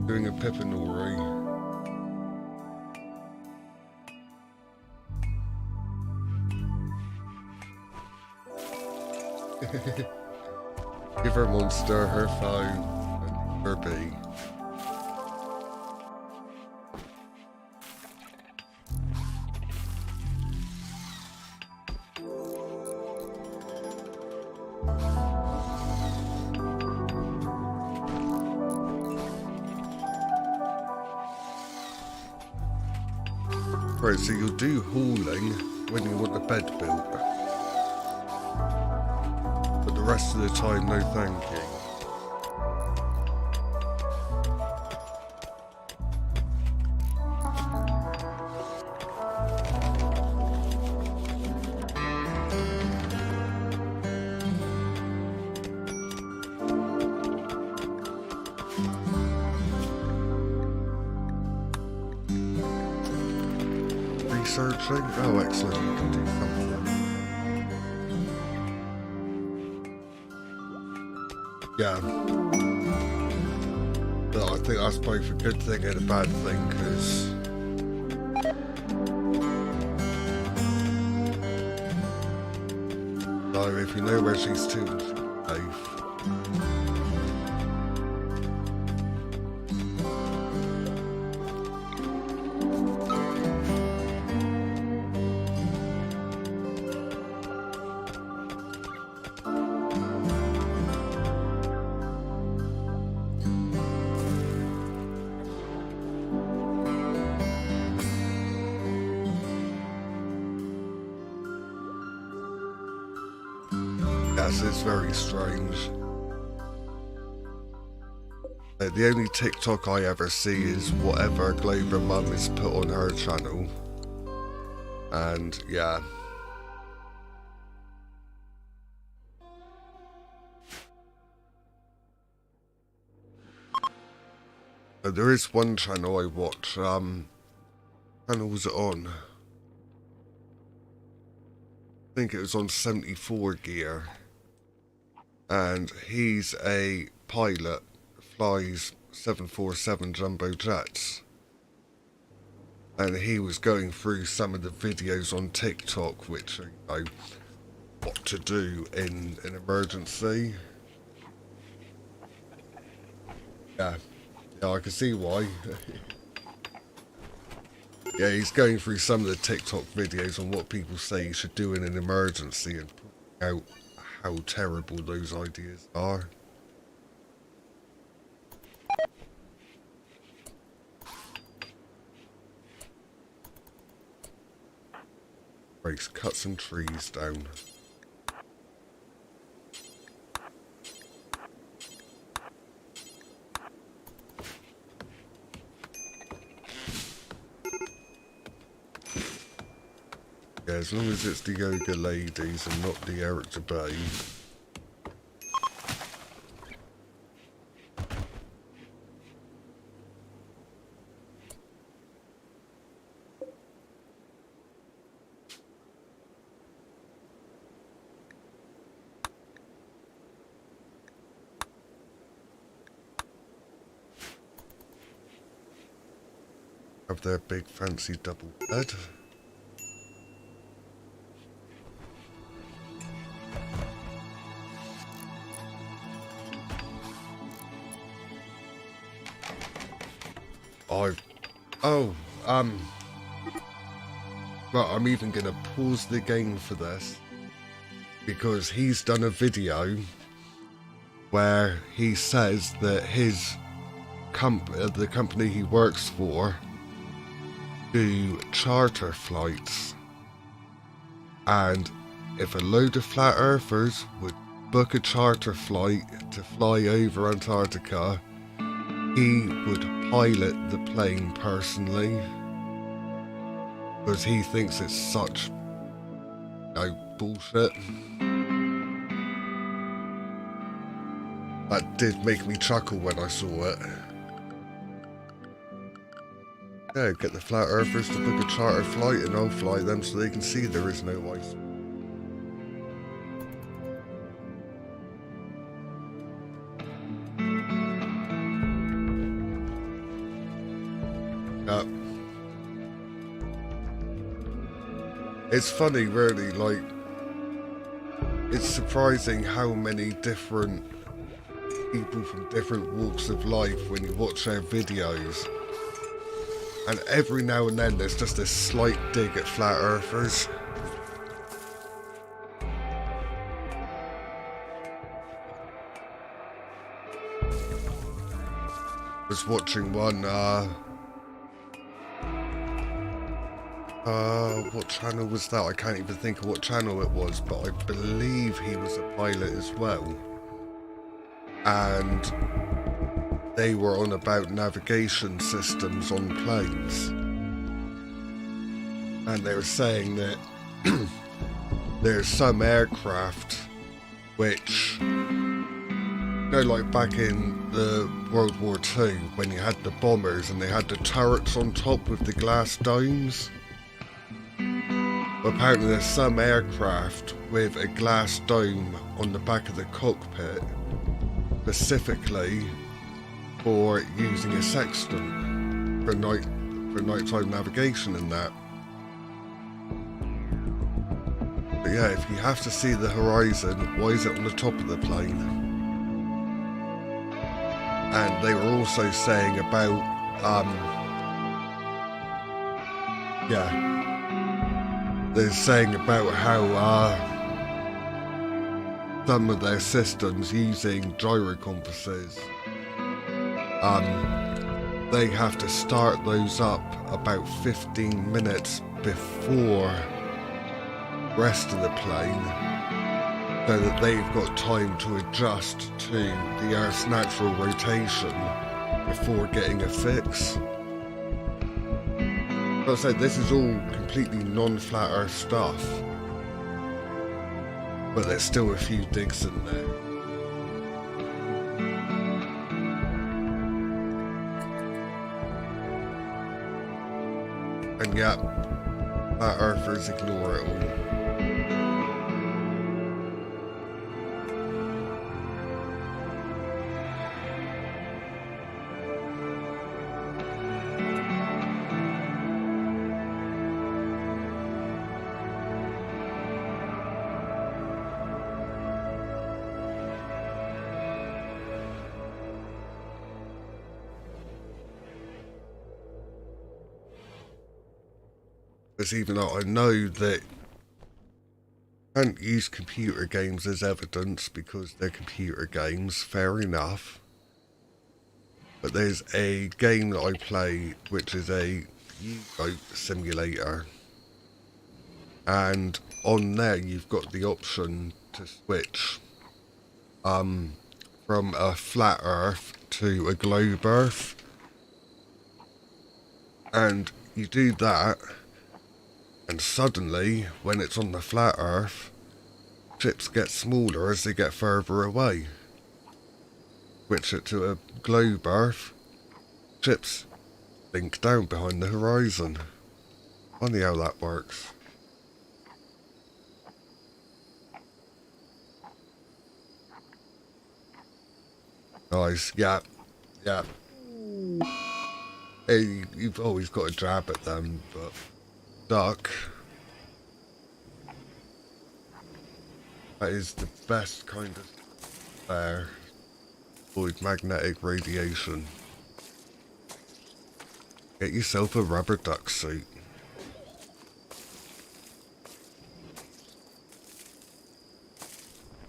Doing a Pepinori. Give her monster, her foe, and her bee. Right, so you'll do hauling when you want the bed built. But the rest of the time, no thank you. searching? Oh, excellent. You can do something. Yeah. But I think that's both a good thing and a bad thing, because so if you know where she's to, safe. Yes, it's very strange. The only TikTok I ever see is whatever Glober Mum is put on her channel. And yeah. There is one channel I watch. Channel was it on? I think it was on 74 gear. And he's a pilot, flies 747 jumbo jets. And he was going through some of the videos on TikTok, which are, you know, what to do in an emergency. Yeah, I can see why. Yeah, he's going through some of the TikTok videos on what people say you should do in an emergency and pointing out how terrible those ideas are. Breaks, cut some trees down. Yeah, as long as it's the yoga ladies and not the Eric Debay. Have their big fancy double bed. But I'm even gonna pause the game for this because he's done a video where he says that his the company he works for do charter flights, and if a load of flat earthers would book a charter flight to fly over Antarctica, he would pilot the plane personally because he thinks it's such bullshit. That did make me chuckle when I saw it. Yeah, get the flat earthers to book a charter flight and I'll fly them so they can see there is no ice. It's funny, really, like, it's surprising how many different people from different walks of life when you watch their videos. And every now and then there's just a slight dig at flat earthers. I was watching one, what channel was that? I can't even think of what channel it was, but I believe he was a pilot as well. And they were on about navigation systems on planes. And they were saying that there's some aircraft which, you know, like back in the World War II when you had the bombers and they had the turrets on top with the glass domes. Apparently there's some aircraft with a glass dome on the back of the cockpit specifically for using a sextant for nighttime navigation and that. But yeah, if you have to see the horizon, why is it on the top of the plane? And they were also saying about they're saying about how some of their systems using gyro compasses, they have to start those up about 15 minutes before the rest of the plane so that they've got time to adjust to the Earth's natural rotation before getting a fix. Like I said, this is all completely non-flat Earth stuff, but there's still a few digs in there. And yeah, flat Earthers ignore it all. Because even though I know that I can't use computer games as evidence because they're computer games, fair enough. But there's a game that I play which is a U-boat simulator. And on there you've got the option to switch from a flat Earth to a globe Earth. And you do that, and suddenly, when it's on the flat Earth, ships get smaller as they get further away. Switch it to a globe Earth, ships sink down behind the horizon. Funny how that works. Nice, yeah. Hey, you've always got to jab at them, but duck. That is the best kind of flare. Avoid magnetic radiation. Get yourself a rubber duck suit.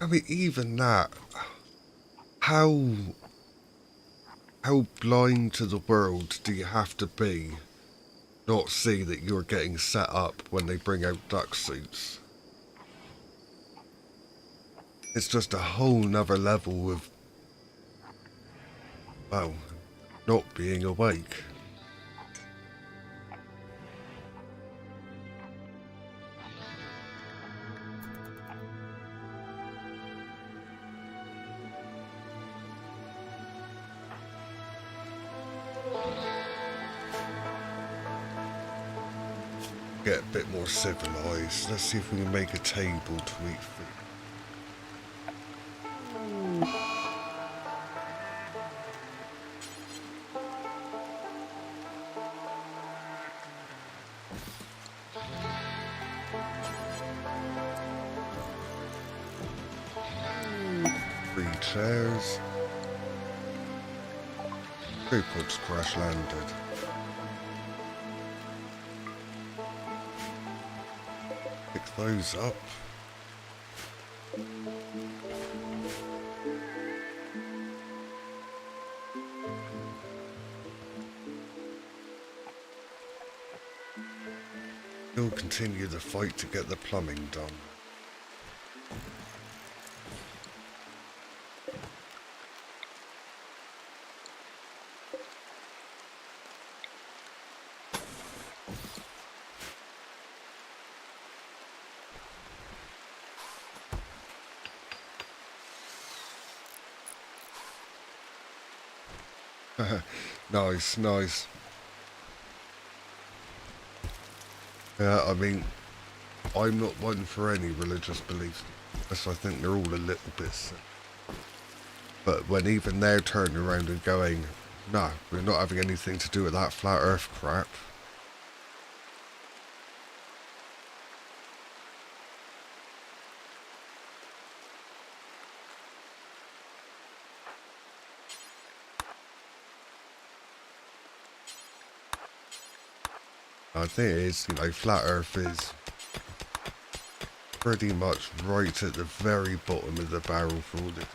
I mean, even that. How blind to the world do you have to be not see that you're getting set up when they bring out duck suits? It's just a whole nother level of, well, not being awake. Get a bit more civilized. Let's see if we can make a table to eat food. Chairs. Tripods crash landed. Pick those up. We'll continue the fight to get the plumbing done. Nice. Yeah, I mean, I'm not one for any religious beliefs. I think they're all a little bit sick. But when even they're turning around and going, no, we're not having anything to do with that flat earth crap. I think it is, flat earth is pretty much right at the very bottom of the barrel for all the...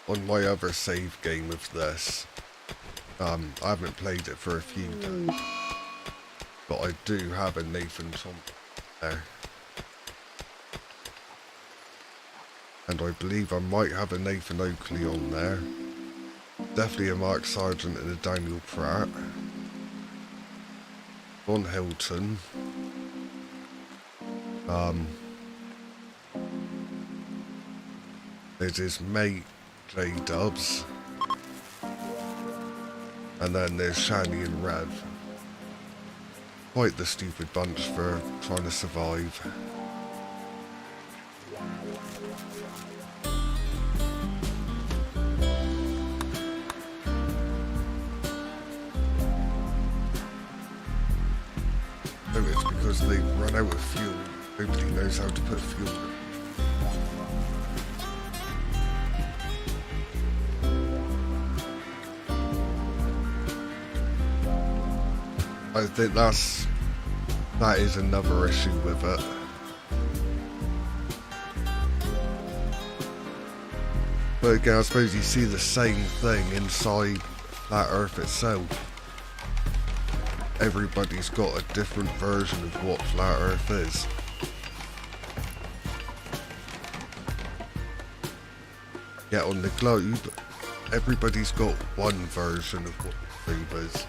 On my other save game of this, I haven't played it for a few days, but I do have a Nathan Thompson there. And I believe I might have a Nathan Oakley on there. Definitely a Mark Sargent and a Daniel Pratt. Von Hilton. There's his mate J-Dubs. And then there's Shani and Rev. Quite the stupid bunch for trying to survive. Oh, it's because they run out of fuel. Nobody knows how to put fuel in. I think that is another issue with it. But again, I suppose you see the same thing inside Flat Earth itself. Everybody's got a different version of what Flat Earth is. Yet on the globe, everybody's got one version of what the globe is.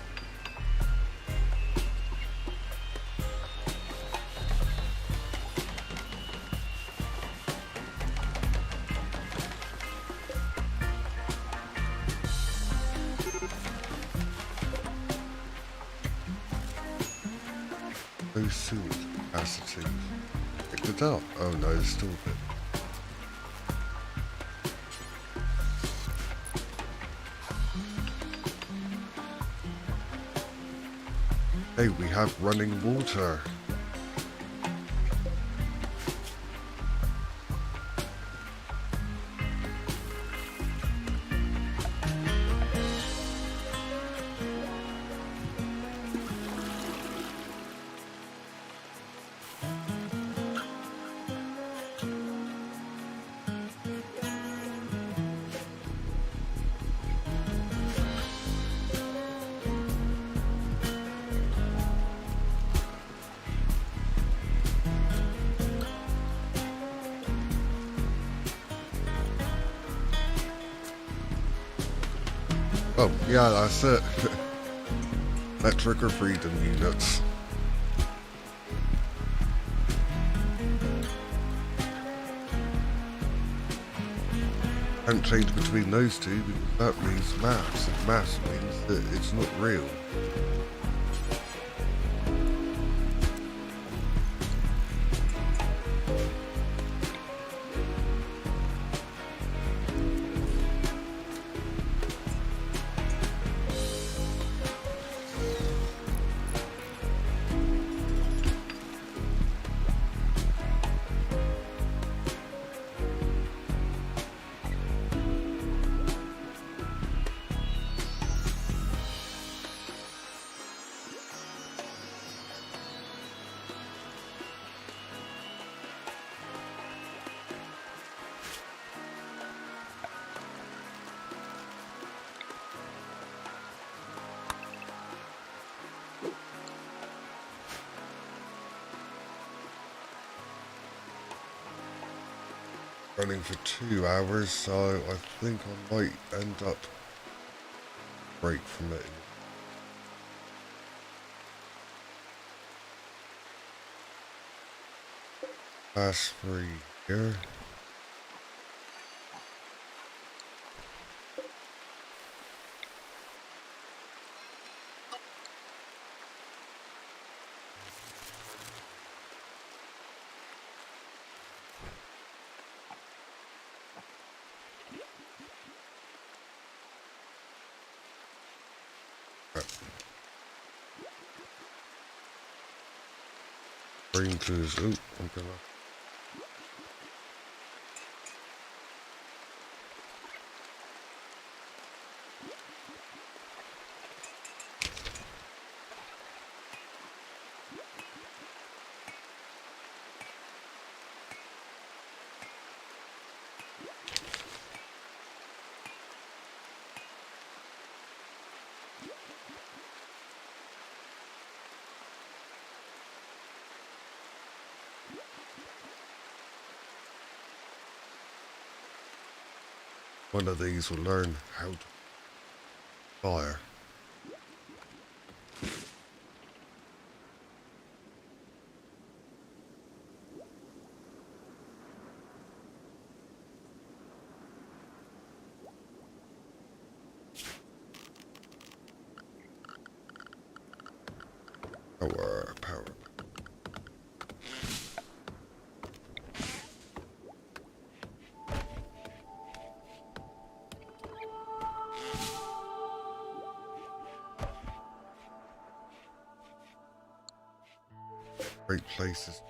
No sewage capacity. Picked it up. Oh no, there's still a bit. Hey, we have running water. Oh, yeah, that's it. Metric or freedom units. Can't change between those two because that means maths, and maths means that it's not real. Running for 2 hours, so I think I might end up break from it. Pass through here. Rangers. Oh, I'm gonna. One of these will learn how to fire. Power. Great places.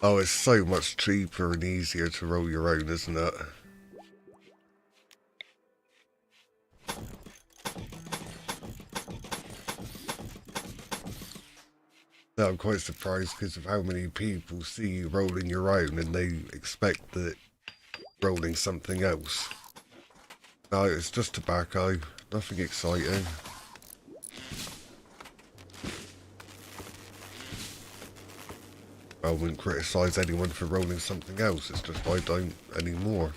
Oh, it's so much cheaper and easier to roll your own, isn't it? No, I'm quite surprised because of how many people see you rolling your own and they expect that rolling something else. No, it's just tobacco, nothing exciting. I wouldn't criticise anyone for rolling something else, it's just I don't anymore.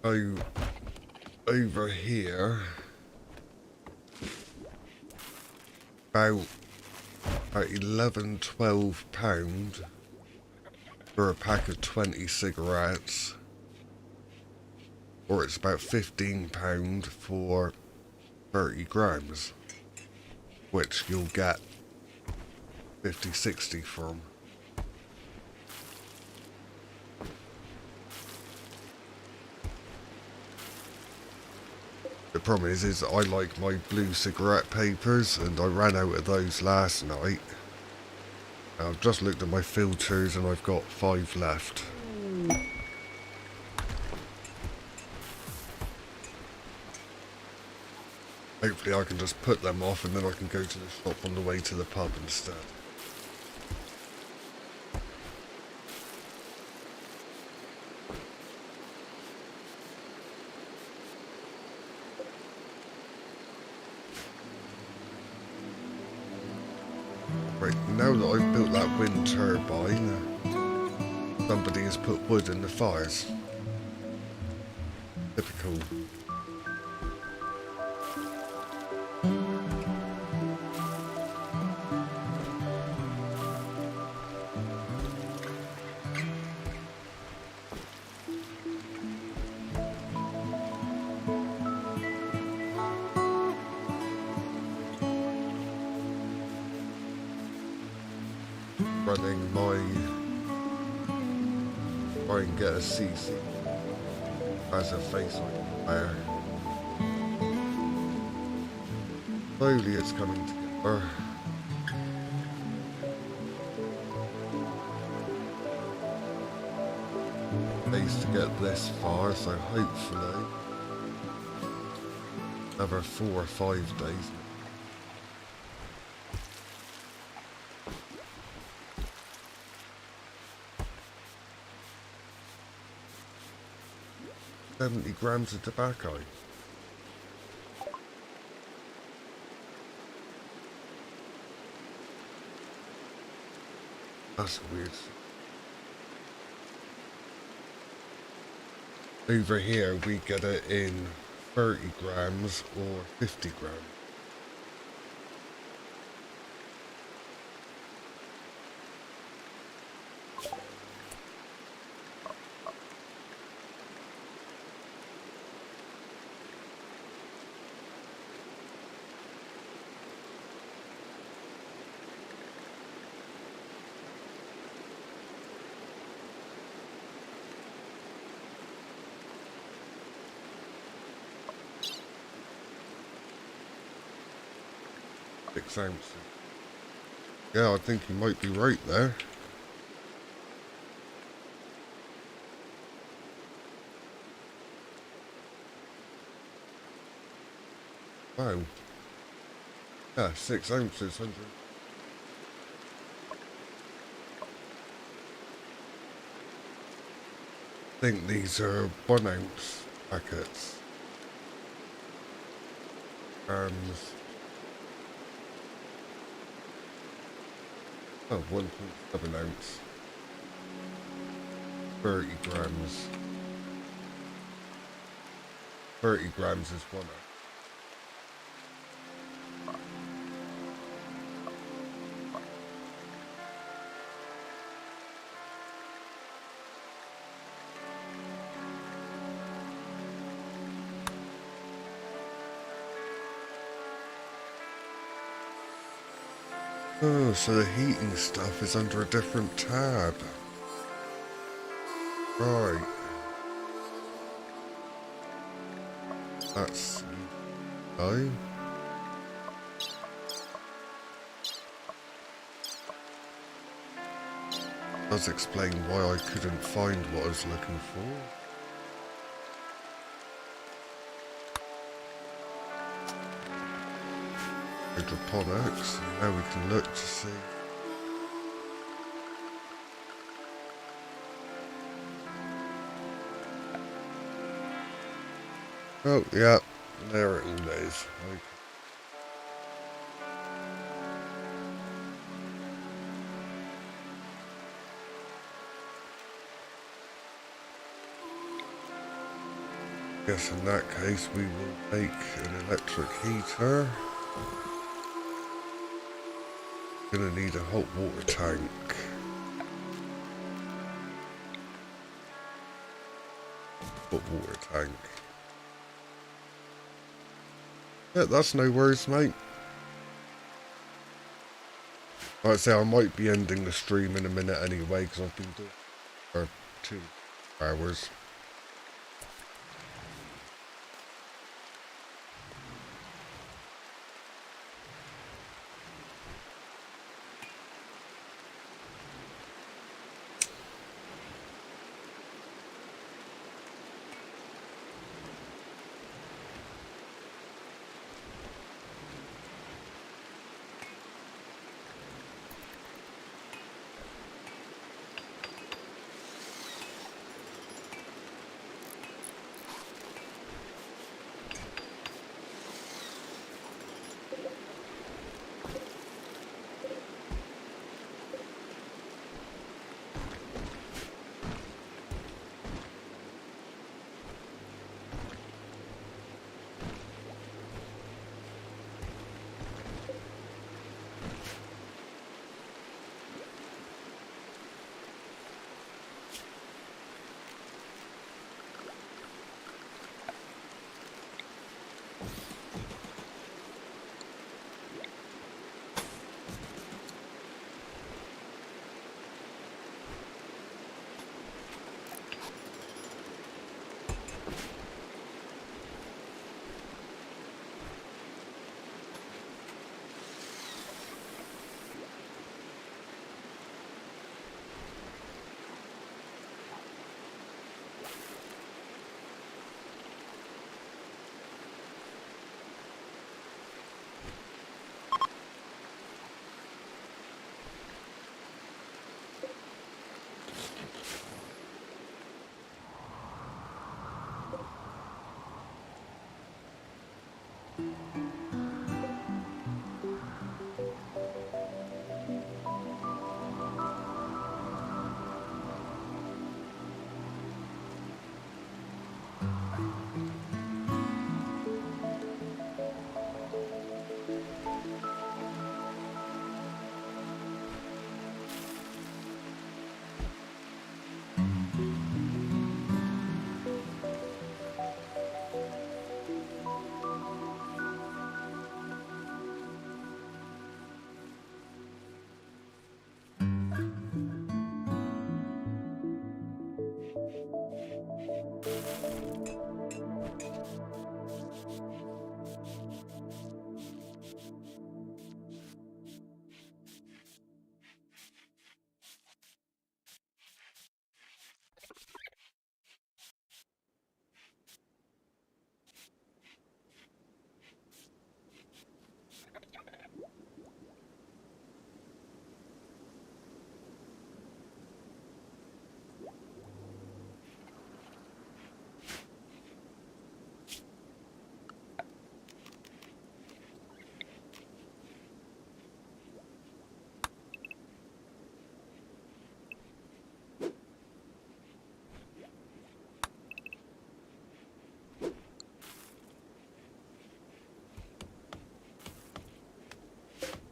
So, over here, about £11–12 for a pack of 20 cigarettes, or it's about £15 for 30 grams, which you'll get 50–60 from. The problem is I like my blue cigarette papers, and I ran out of those last night. I've just looked at my filters and I've got 5 left. Hopefully I can just put them off and then I can go to the shop on the way to the pub instead. Right, now that I've built that wind turbine, somebody has put wood in the fires. Typical. running my try and get a CC as a face there. Slowly it's coming together. Days to get this far, so hopefully another 4 or 5 days. $70 of tobacco. That's weird. Over here we get it in 30 grams or 50 grams. Ounces. Yeah, I think you might be right there. Wow. Yeah, 6 ounces, 100. I think these are 1 ounce packets. Oh, 1.7 ounce. 30 grams. 30 grams is 1 ounce. Oh, so the heating stuff is under a different tab. Right. That's... Oh. Does explain why I couldn't find what I was looking for. Hydroponics. Now we can look to see. Oh, yeah, there it is. Okay. Guess in that case we will make an electric heater. Gonna need a hot water tank. Hot water tank. Yeah, that's no worries, mate. Like I say, I might be ending the stream in a minute anyway, because I've been doing it for 2 hours.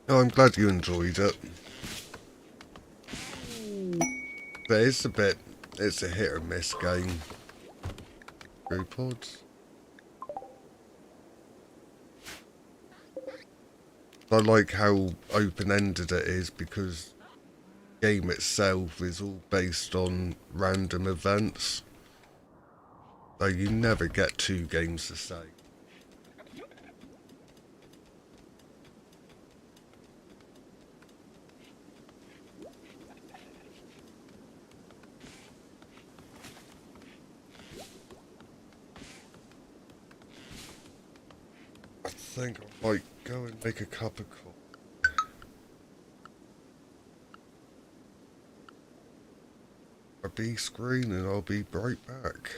Oh, I'm glad you enjoyed it. But it's a hit or miss game. Brew pods. I like how open-ended it is because the game itself is all based on random events. So you never get two games the same. I think I might go and make a cup of coffee. A B screen and I'll be right back.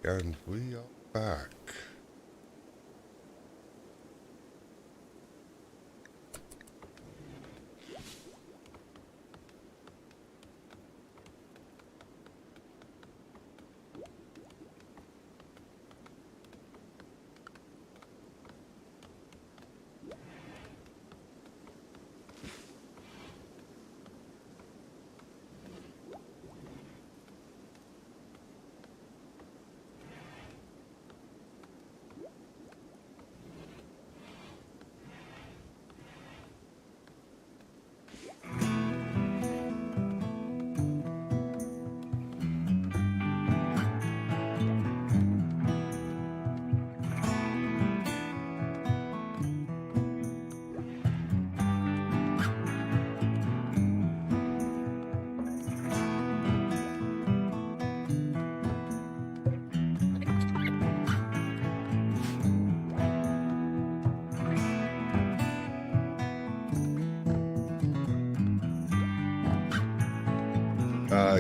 And we are back.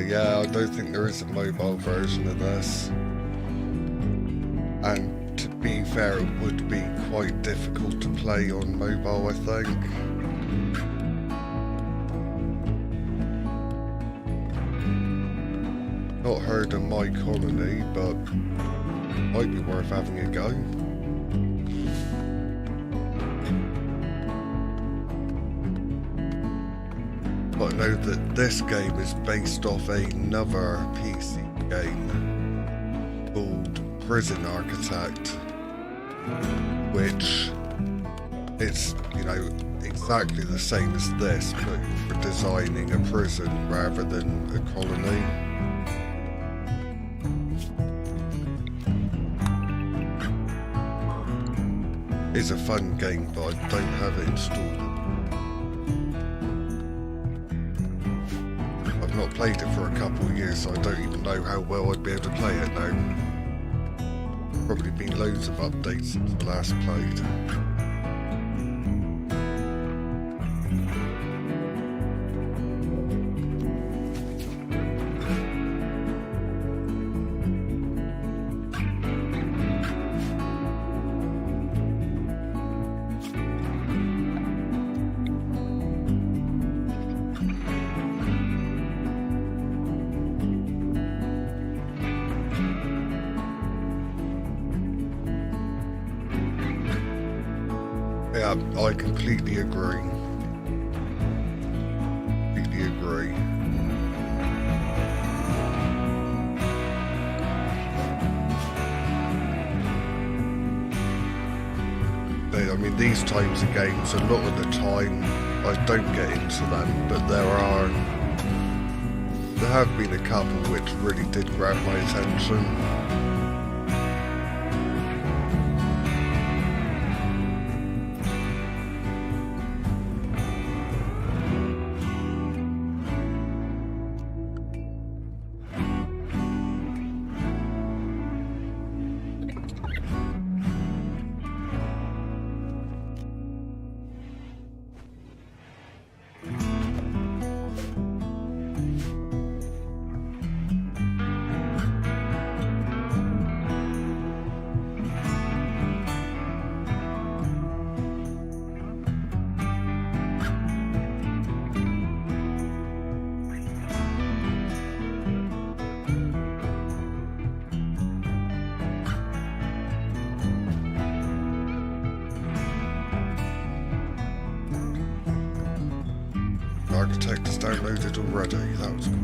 Yeah, I don't think there is a mobile version of this. And to be fair, it would be quite difficult to play on mobile, I think. Not heard of My Colony, but might be worth having a go. But I know that this game is based off another PC game called Prison Architect, which it's, you know, exactly the same as this, but for designing a prison rather than a colony. It's a fun game, but I don't have it installed. I've not played it for a couple of years, so I don't even know how well I'd be able to play it now. Probably been loads of updates since I last played. Yeah, I completely agree. Completely agree. I mean, these types of games, a lot of the time, I don't get into them, but there have been a couple which really did grab my attention. Architect is downloaded already, that was cool.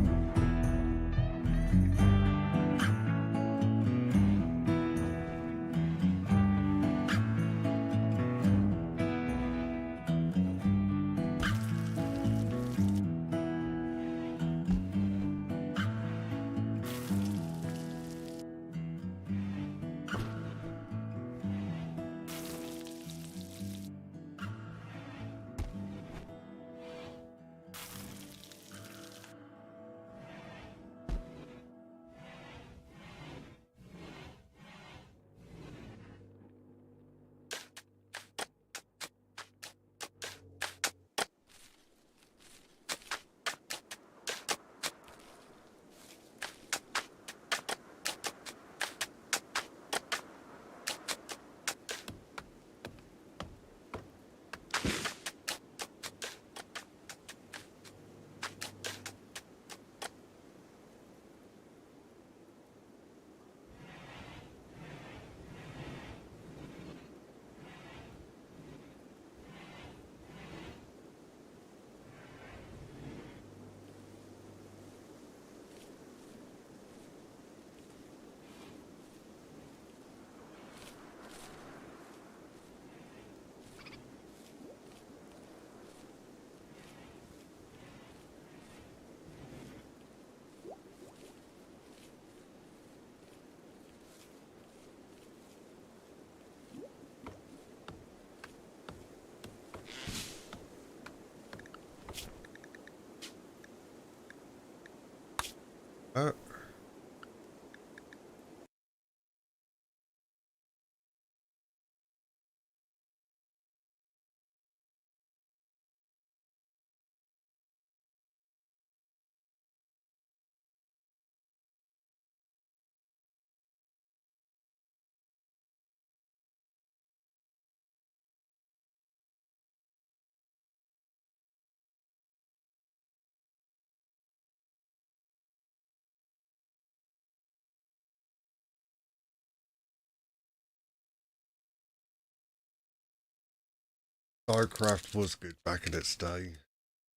StarCraft was good back in its day.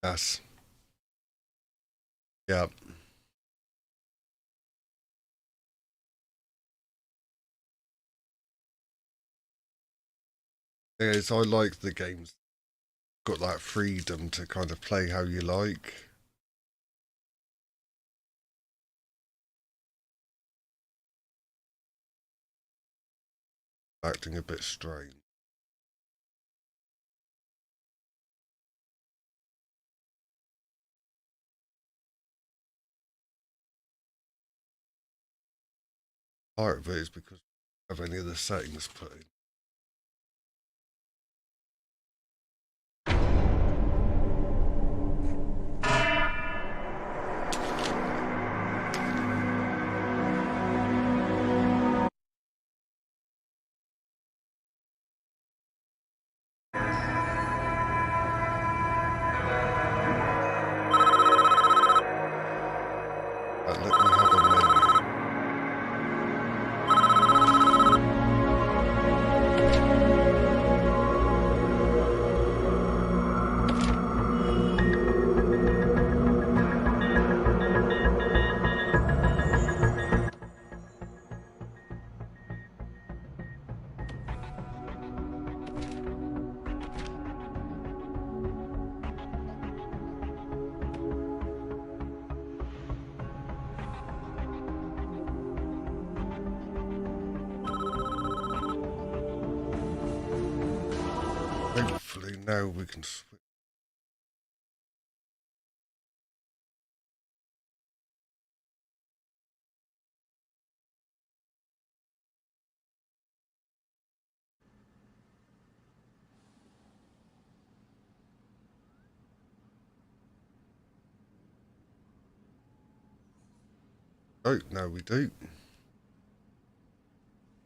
Yes. Yeah. Thing is, I like the games got that freedom to kind of play how you like. Acting a bit strange. Part of it is because of any of the settings put in. Let me have a menu. Hopefully now we can switch. Oh, now we do.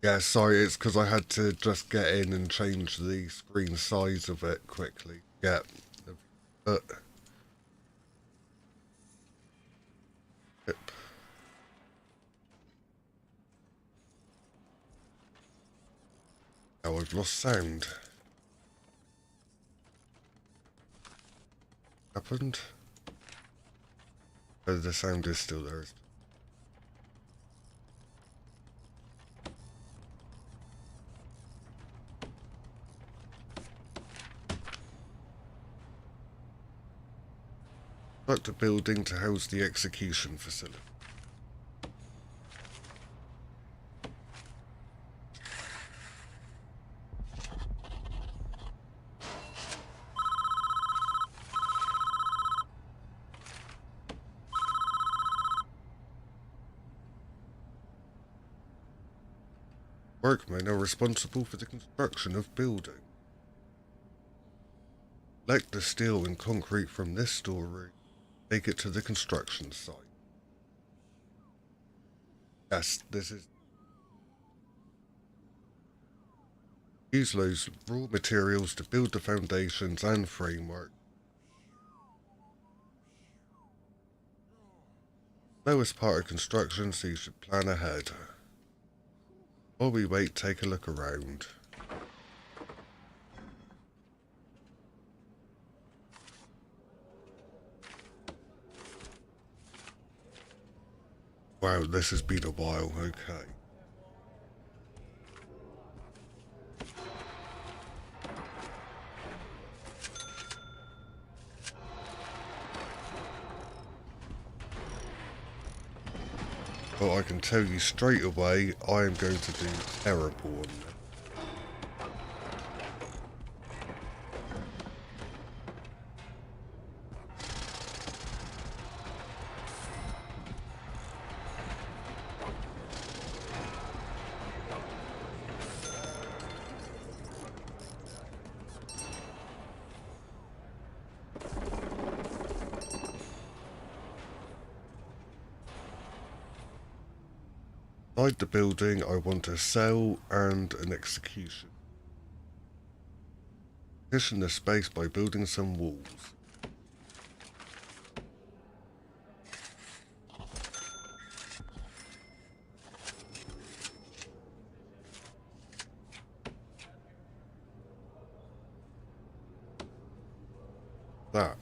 Yeah, sorry, it's because I had to just get in and change the screen size of it quickly. Yeah. But, yep. Now I've lost sound. Happened? Oh, the sound is still there. Select a building to house the execution facility. Workmen are responsible for the construction of buildings. Collect the steel and concrete from this storeroom. Take it to the construction site. Yes, this is... Use those raw materials to build the foundations and framework. Lowest part of construction, so you should plan ahead. While we wait, take a look around. Wow, this has been a while, okay. Well, I can tell you straight away, I am going to do terrible on this. Inside the building, I want a cell and an execution. Partition the space by building some walls. that.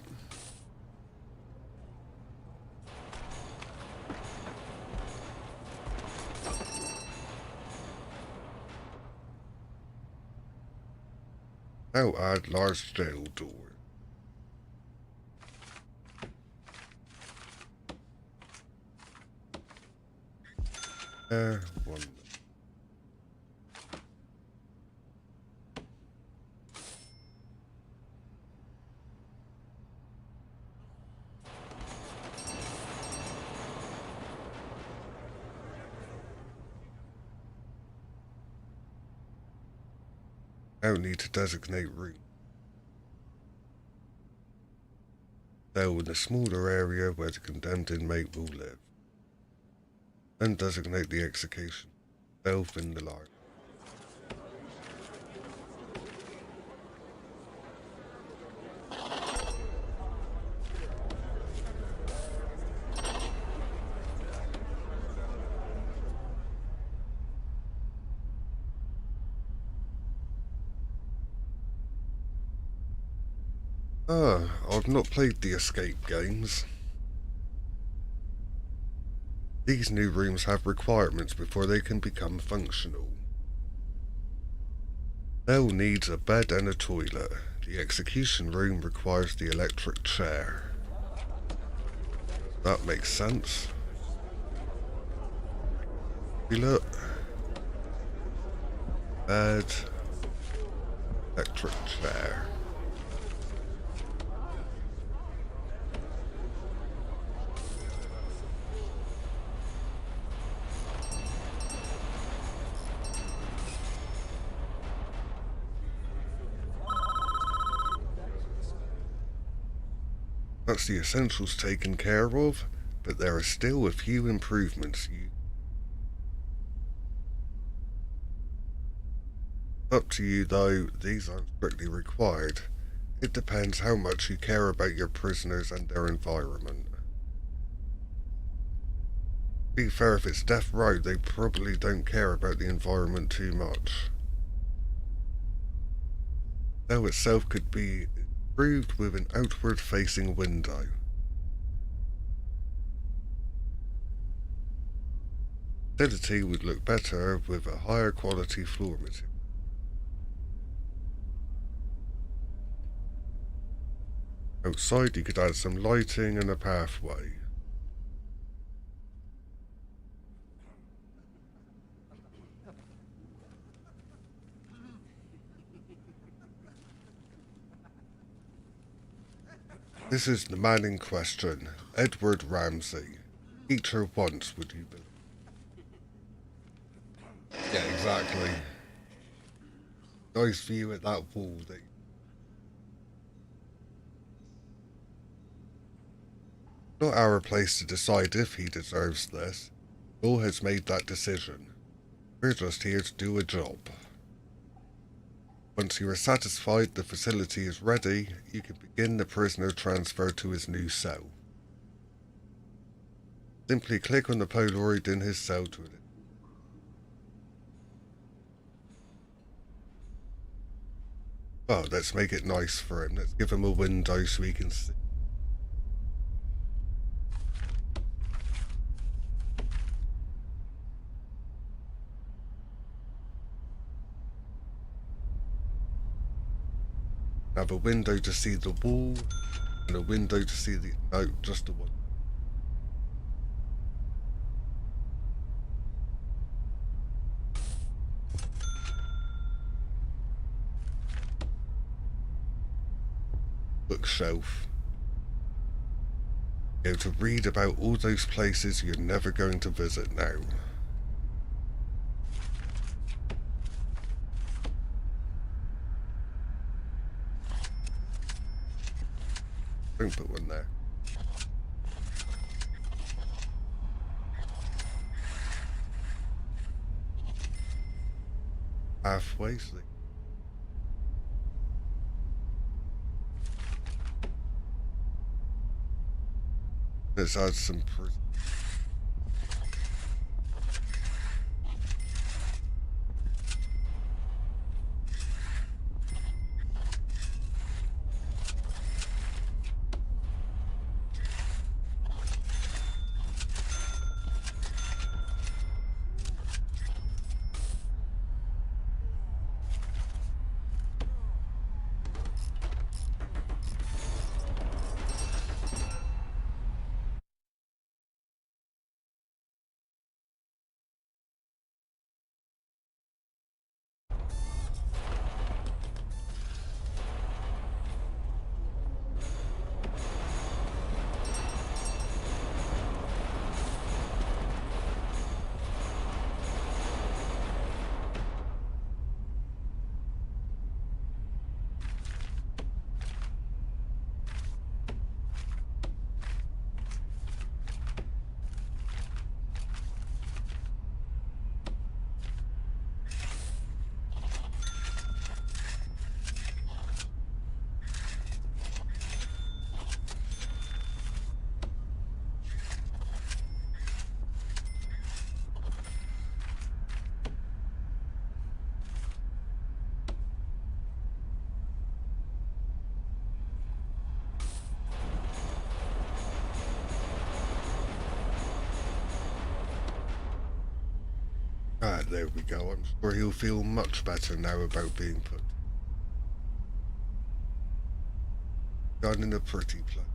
Now add large jail door. One. Now need to designate room. Cell in the smaller area where the condemned inmate will live. Then designate the execution cell in the large. I've not played the escape games. These new rooms have requirements before they can become functional. Cell needs a bed and a toilet. The execution room requires the electric chair. That makes sense. Toilet. Bed. Electric chair. That's the essentials taken care of, but there are still a few improvements. Up to you though, these aren't strictly required. It depends how much you care about your prisoners and their environment. To be fair, if it's death row, they probably don't care about the environment too much. The cell itself could be improved with an outward-facing window. Facility would look better with a higher quality floor material. Outside you could add some lighting and a pathway. This is the man in question, Edward Ramsey. Eat her once, would you believe? Yeah, exactly. Nice view at that wall. Not our place to decide if he deserves this. Law has made that decision. We're just here to do a job. Once you are satisfied the facility is ready, you can begin the prisoner transfer to his new cell. Simply click on the Polaroid in his cell to it. Oh, let's make it nice for him. Let's give him a window so he can see. Have a window to see the wall, and a window to see the... no, just the one. Bookshelf. Be able to read about all those places you're never going to visit now. Don't put one there. Halfway, so let's add some Ah, there we go. I'm sure he'll feel much better now about being put down in a pretty place.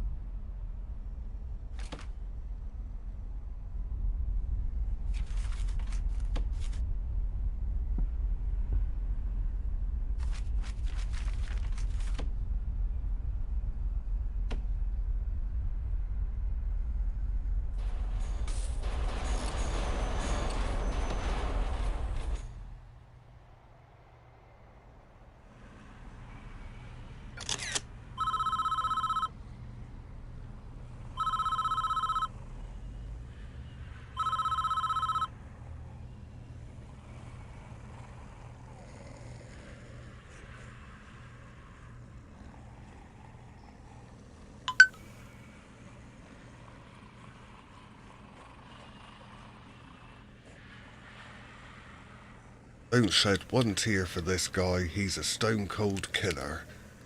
Don't shed one tear for this guy. He's a stone-cold killer.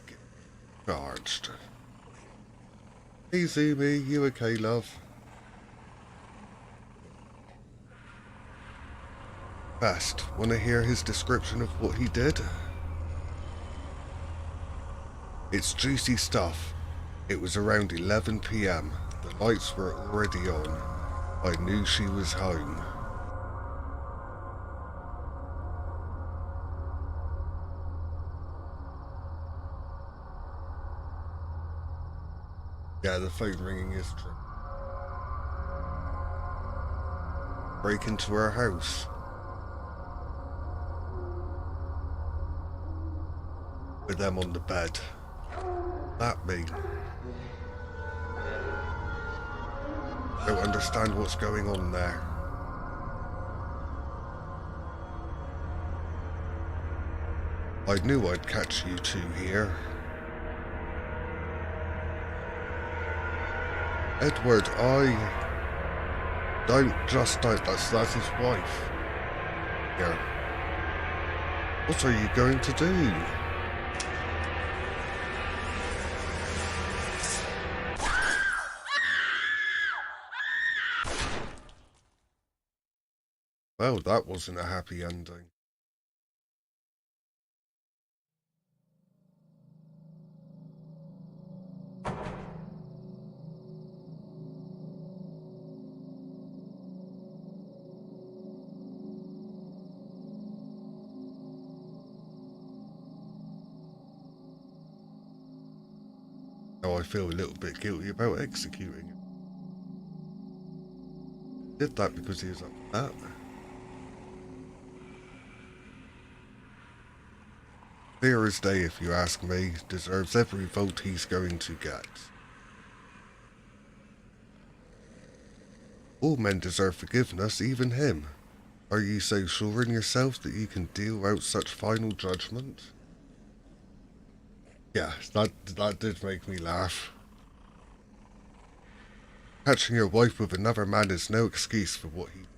Get charged. Hey, Zumi, you okay, love? Best, want to hear his description of what he did? It's juicy stuff. It was around 11 p.m. The lights were already on. I knew she was home. Yeah, the phone ringing is true. Break into her house. With them on the bed. That mean? Don't understand what's going on there. I knew I'd catch you two here. Edward, that's his wife. Yeah. What are you going to do? Well, that wasn't a happy ending. Now I feel a little bit guilty about executing him. Did that because he was upset. Clear as day, if you ask me. Deserves every vote he's going to get. All men deserve forgiveness, even him. Are you so sure in yourself that you can deal out such final judgment? Yeah, that did make me laugh. Catching your wife with another man is no excuse for what he did.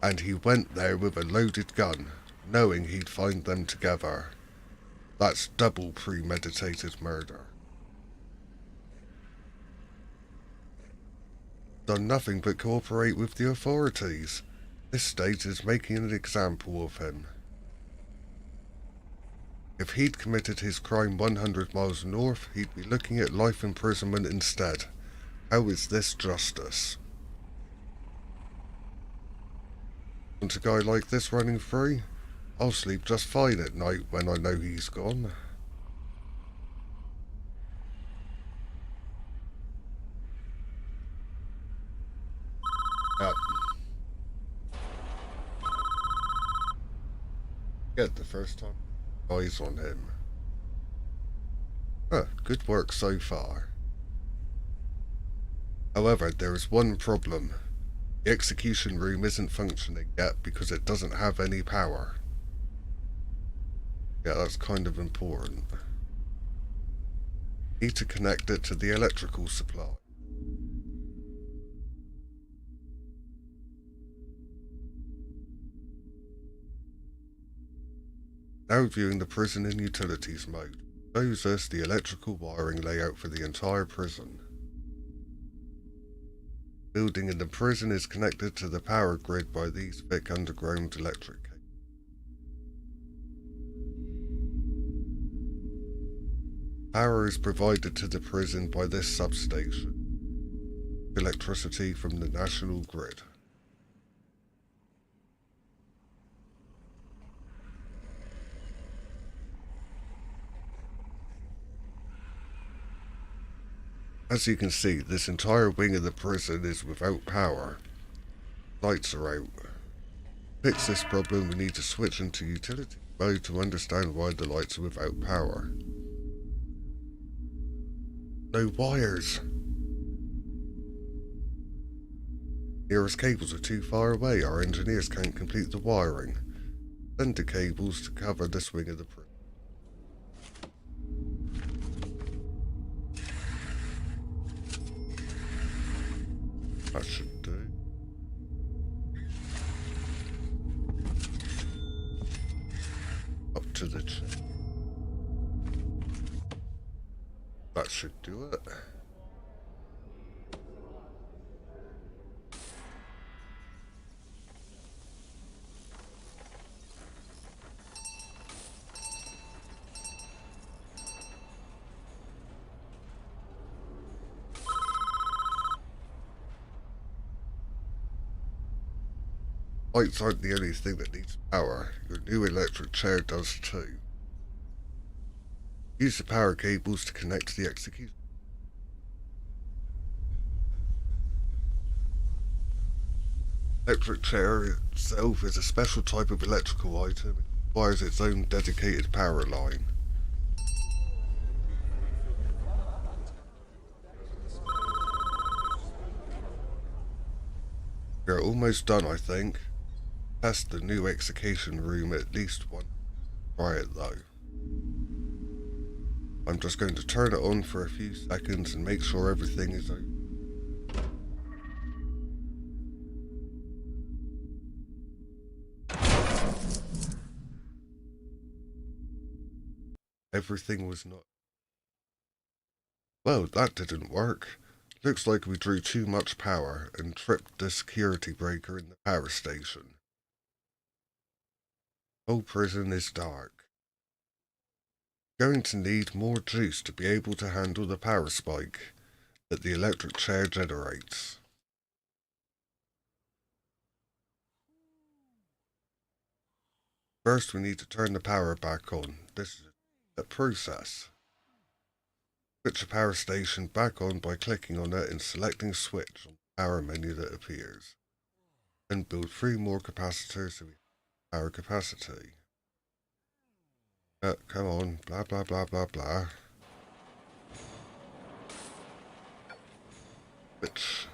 And he went there with a loaded gun, knowing he'd find them together. That's double premeditated murder. Done nothing but cooperate with the authorities. This state is making an example of him. If he'd committed his crime 100 miles north, he'd be looking at life imprisonment instead. How is this justice? Want a guy like this running free? I'll sleep just fine at night when I know he's gone. Yep. Good the first time. Eyes on him. Good work so far. However, there is one problem. The execution room isn't functioning yet because it doesn't have any power. Yeah, that's kind of important. Need to connect it to the electrical supply. Now viewing the prison in utilities mode. Shows us the electrical wiring layout for the entire prison. Building in the prison is connected to the power grid by these thick underground electric cables. Power is provided to the prison by this substation. Electricity from the national grid. As you can see, this entire wing of the prison is without power. Lights are out. To fix this problem, we need to switch into utility mode to understand why the lights are without power. No wires! Nearest cables are too far away. Our engineers can't complete the wiring. Send the cables to cover this wing of the prison. That should do. Up to the chair. That should do it. Lights aren't the only thing that needs power. Your new electric chair does too. Use the power cables to connect to the execution. Electric chair itself is a special type of electrical item. It requires its own dedicated power line. We're almost done, I think. Test the new execution room at least once. Try it though. I'm just going to turn it on for a few seconds and make sure everything is open. Everything was not... Well, that didn't work. Looks like we drew too much power and tripped the security breaker in the power station. Whole prison is dark. Going to need more juice to be able to handle the power spike that the electric chair generates. First, we need to turn the power back on. This is a process. Switch the power station back on by clicking on it and selecting switch on the power menu that appears. Then build 3 more capacitors so we have power capacity. Come on, blah blah blah blah blah. Switch.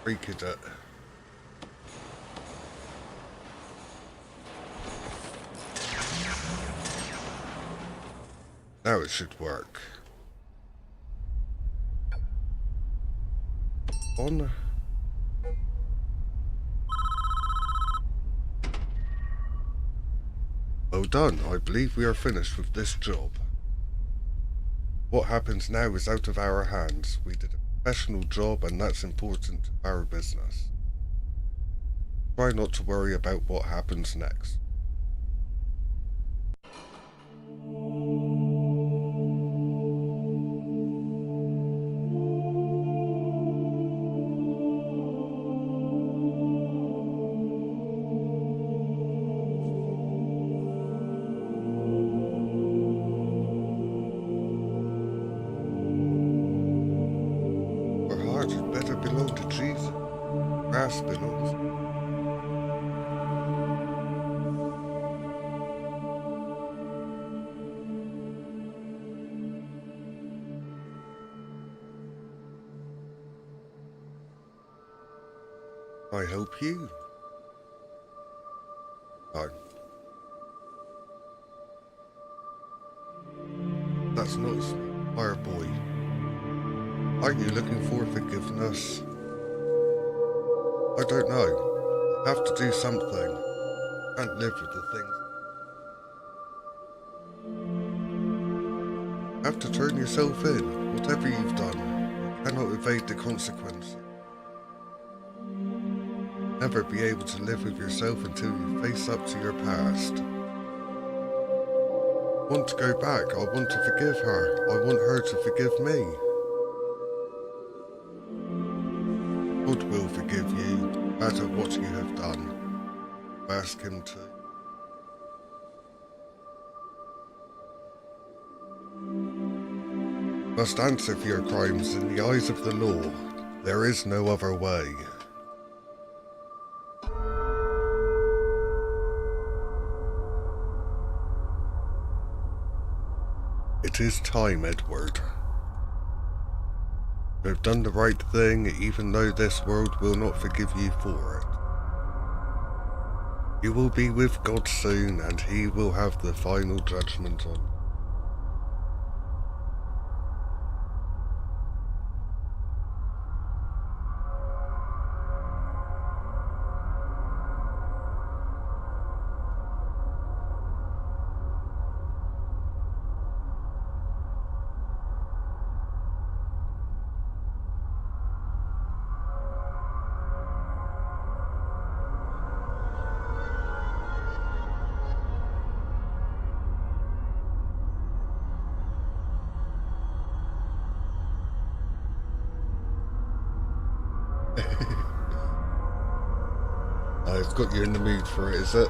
Freaked it. Now it should work. On. Well done. I believe we are finished with this job. What happens now is out of our hands. We did a professional job and that's important to our business. Try not to worry about what happens next. It better belong to Jesus. Grass belongs. I help you. Fine. That's not fire boy. Aren't you looking for forgiveness? I don't know. I have to do something. I can't live with the things. You have to turn yourself in. Whatever you've done, you cannot evade the consequences. Never be able to live with yourself until you face up to your past. I want to go back. I want to forgive her. I want her to forgive me. God will forgive you, no matter what you have done. Ask him to. You must answer for your crimes in the eyes of the law. There is no other way. It is time, Edward. You have done the right thing, even though this world will not forgive you for it. You will be with God soon, and he will have the final judgment on you. I've got you in the mood for it, is it?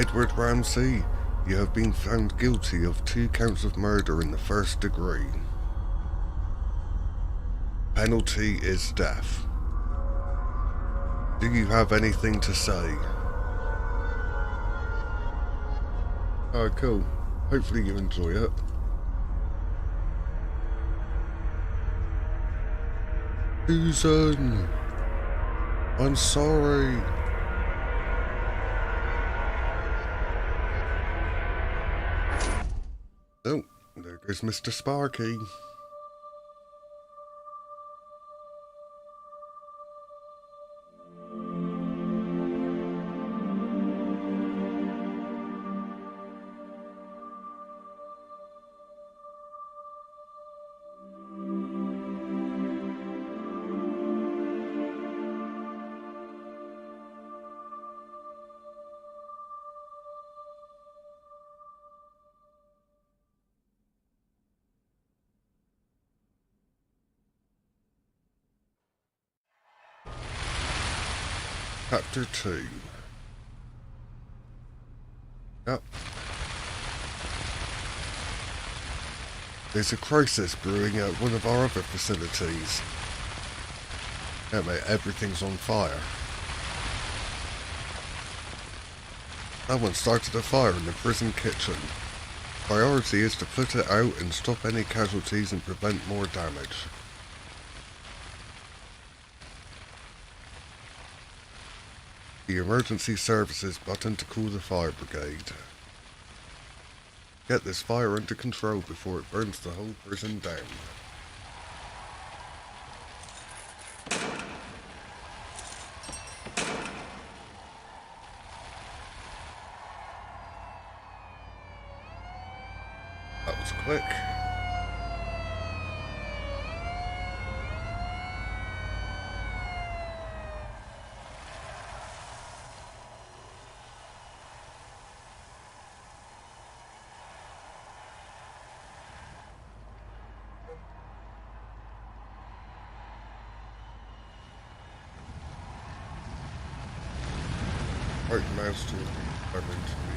Edward Ramsey, you have been found guilty of 2 counts of murder in the 1st degree. Penalty is death. Do you have anything to say? Oh, cool. Hopefully you enjoy it. Susan! I'm sorry. Oh, there goes Mr. Sparky. Chapter 2. Yep. There's a crisis brewing at one of our other facilities. Yeah, mate, everything's on fire. Someone started a fire in the prison kitchen. Priority is to put it out and stop any casualties and prevent more damage. The emergency services button to call the fire brigade. Get this fire under control before it burns the whole prison down. That was quick. Right mouse to determine to me.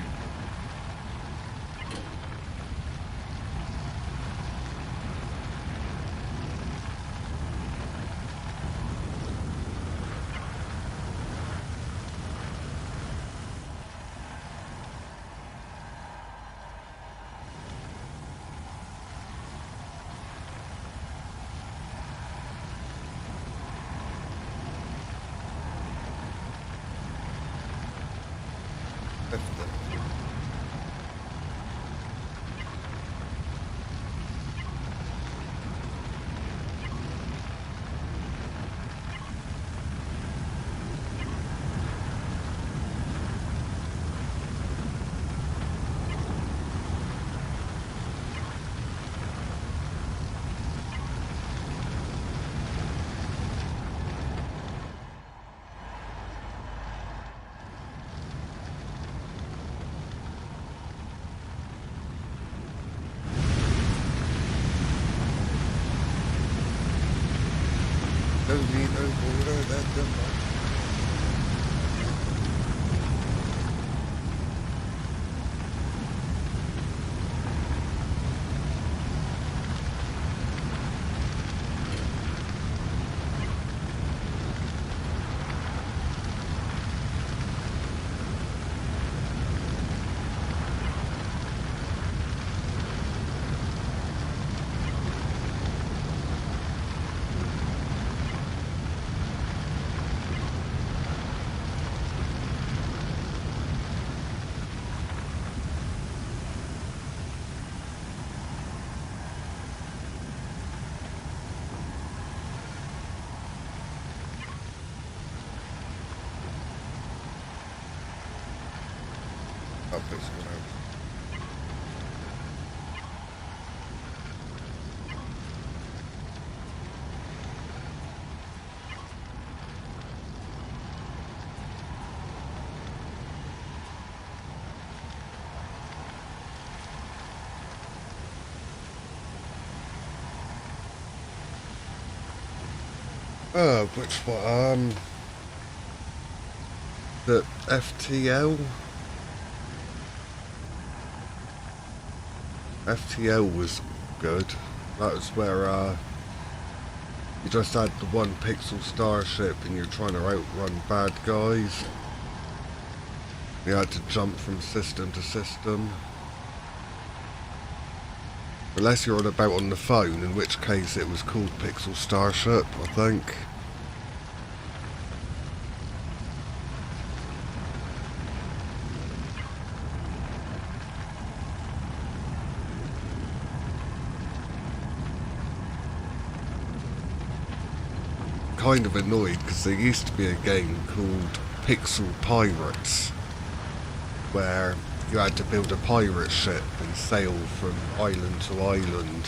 Don't need no border, let them know. I'll put someone else. Which one? The FTL? FTL was good. That was where, you just had the one pixel starship and you're trying to outrun bad guys. You had to jump from system to system. Unless you're on about on the phone, in which case it was called Pixel Starship, I think. Kind of annoyed because there used to be a game called Pixel Pirates where you had to build a pirate ship and sail from island to island.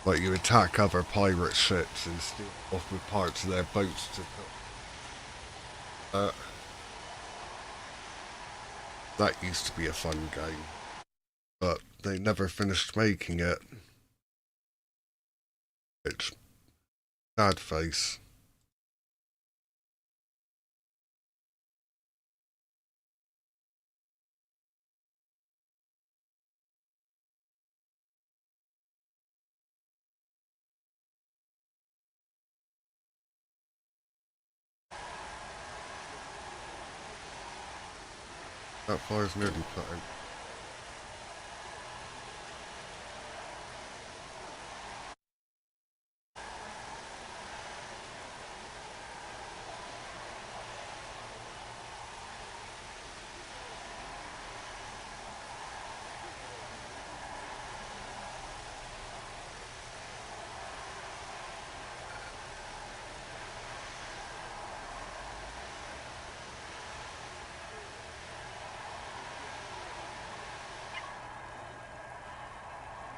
Like you attack other pirate ships and steal off with parts of their boats to put. That used to be a fun game, but they never finished making it. Which, sad face. That fire's nearly put out.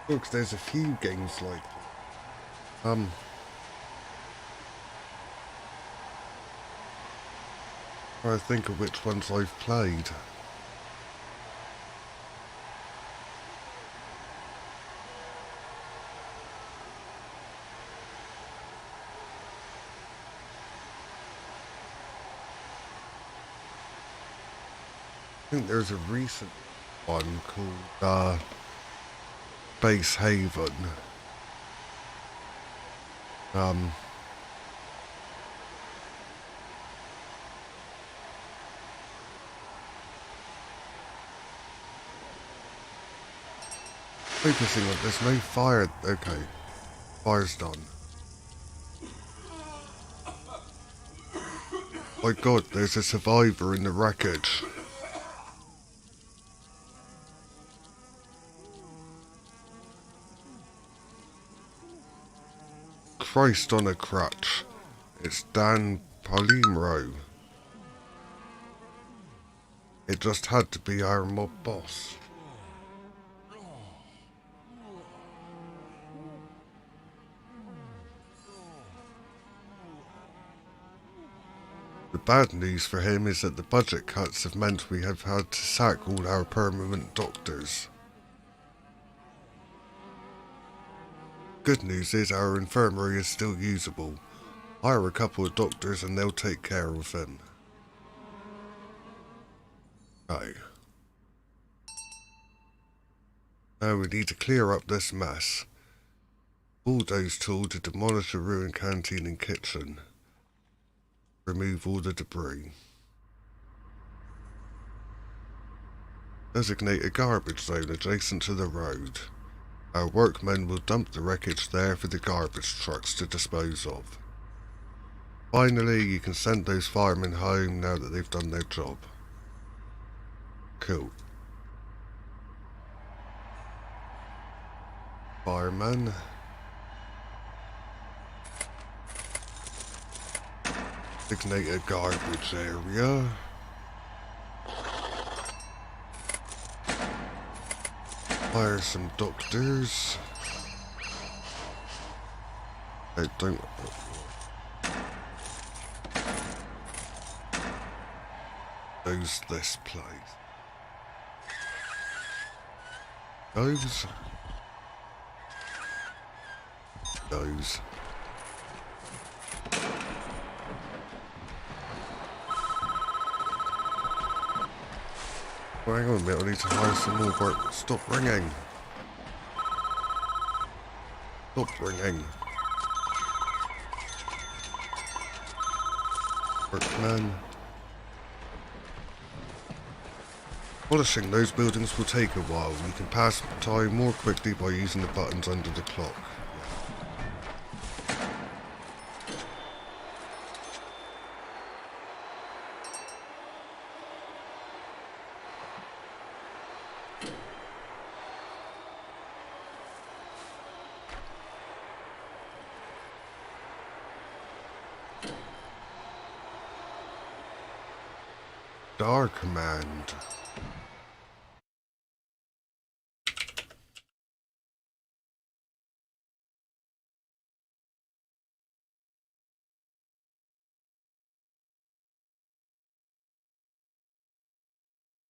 Look, there's a few games like that. Trying to think of which ones I've played. I think there's a recent one called Base Haven. Focusing on there's no fire. Okay, fire's done. My God, there's a survivor in the wreckage. Christ on a crutch. It's Dan Palimro. It just had to be our mob boss. The bad news for him is that the budget cuts have meant we have had to sack all our permanent doctors. Good news is our infirmary is still usable. Hire a couple of doctors and they'll take care of him. Okay. Now we need to clear up this mess. Bulldoze tool to demolish the ruined canteen and kitchen. Remove all the debris. Designate a garbage zone adjacent to the road. Our workmen will dump the wreckage there for the garbage trucks to dispose of. Finally, you can send those firemen home now that they've done their job. Cool. Fireman. Designate a garbage area. Hire some doctors. I don't... Close this place. Those. Well, hang on a minute, I need to hire some more work. Stop ringing. Stop ringing. Workman. Polishing those buildings will take a while. You can pass time more quickly by using the buttons under the clock. Star Command.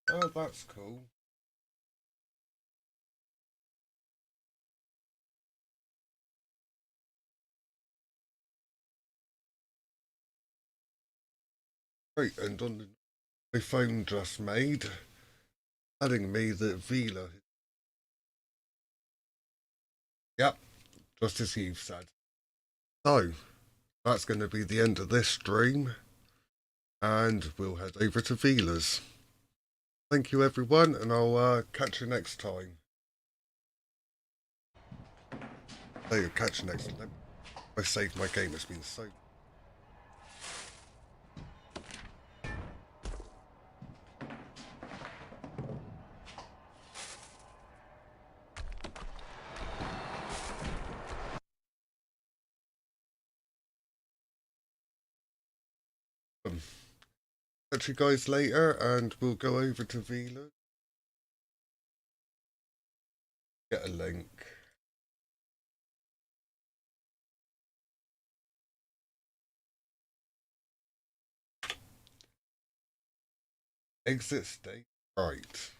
Oh, that's cool. Right, and on my phone just made, telling me that Vila... Yep, just as you've said. So, that's going to be the end of this stream, and we'll head over to Vila's. Thank you everyone, and I'll catch you next time. I'll catch you next time. I saved my game, it's been so... Catch you guys later, and we'll go over to Vila. Get a link. Exit state. Right.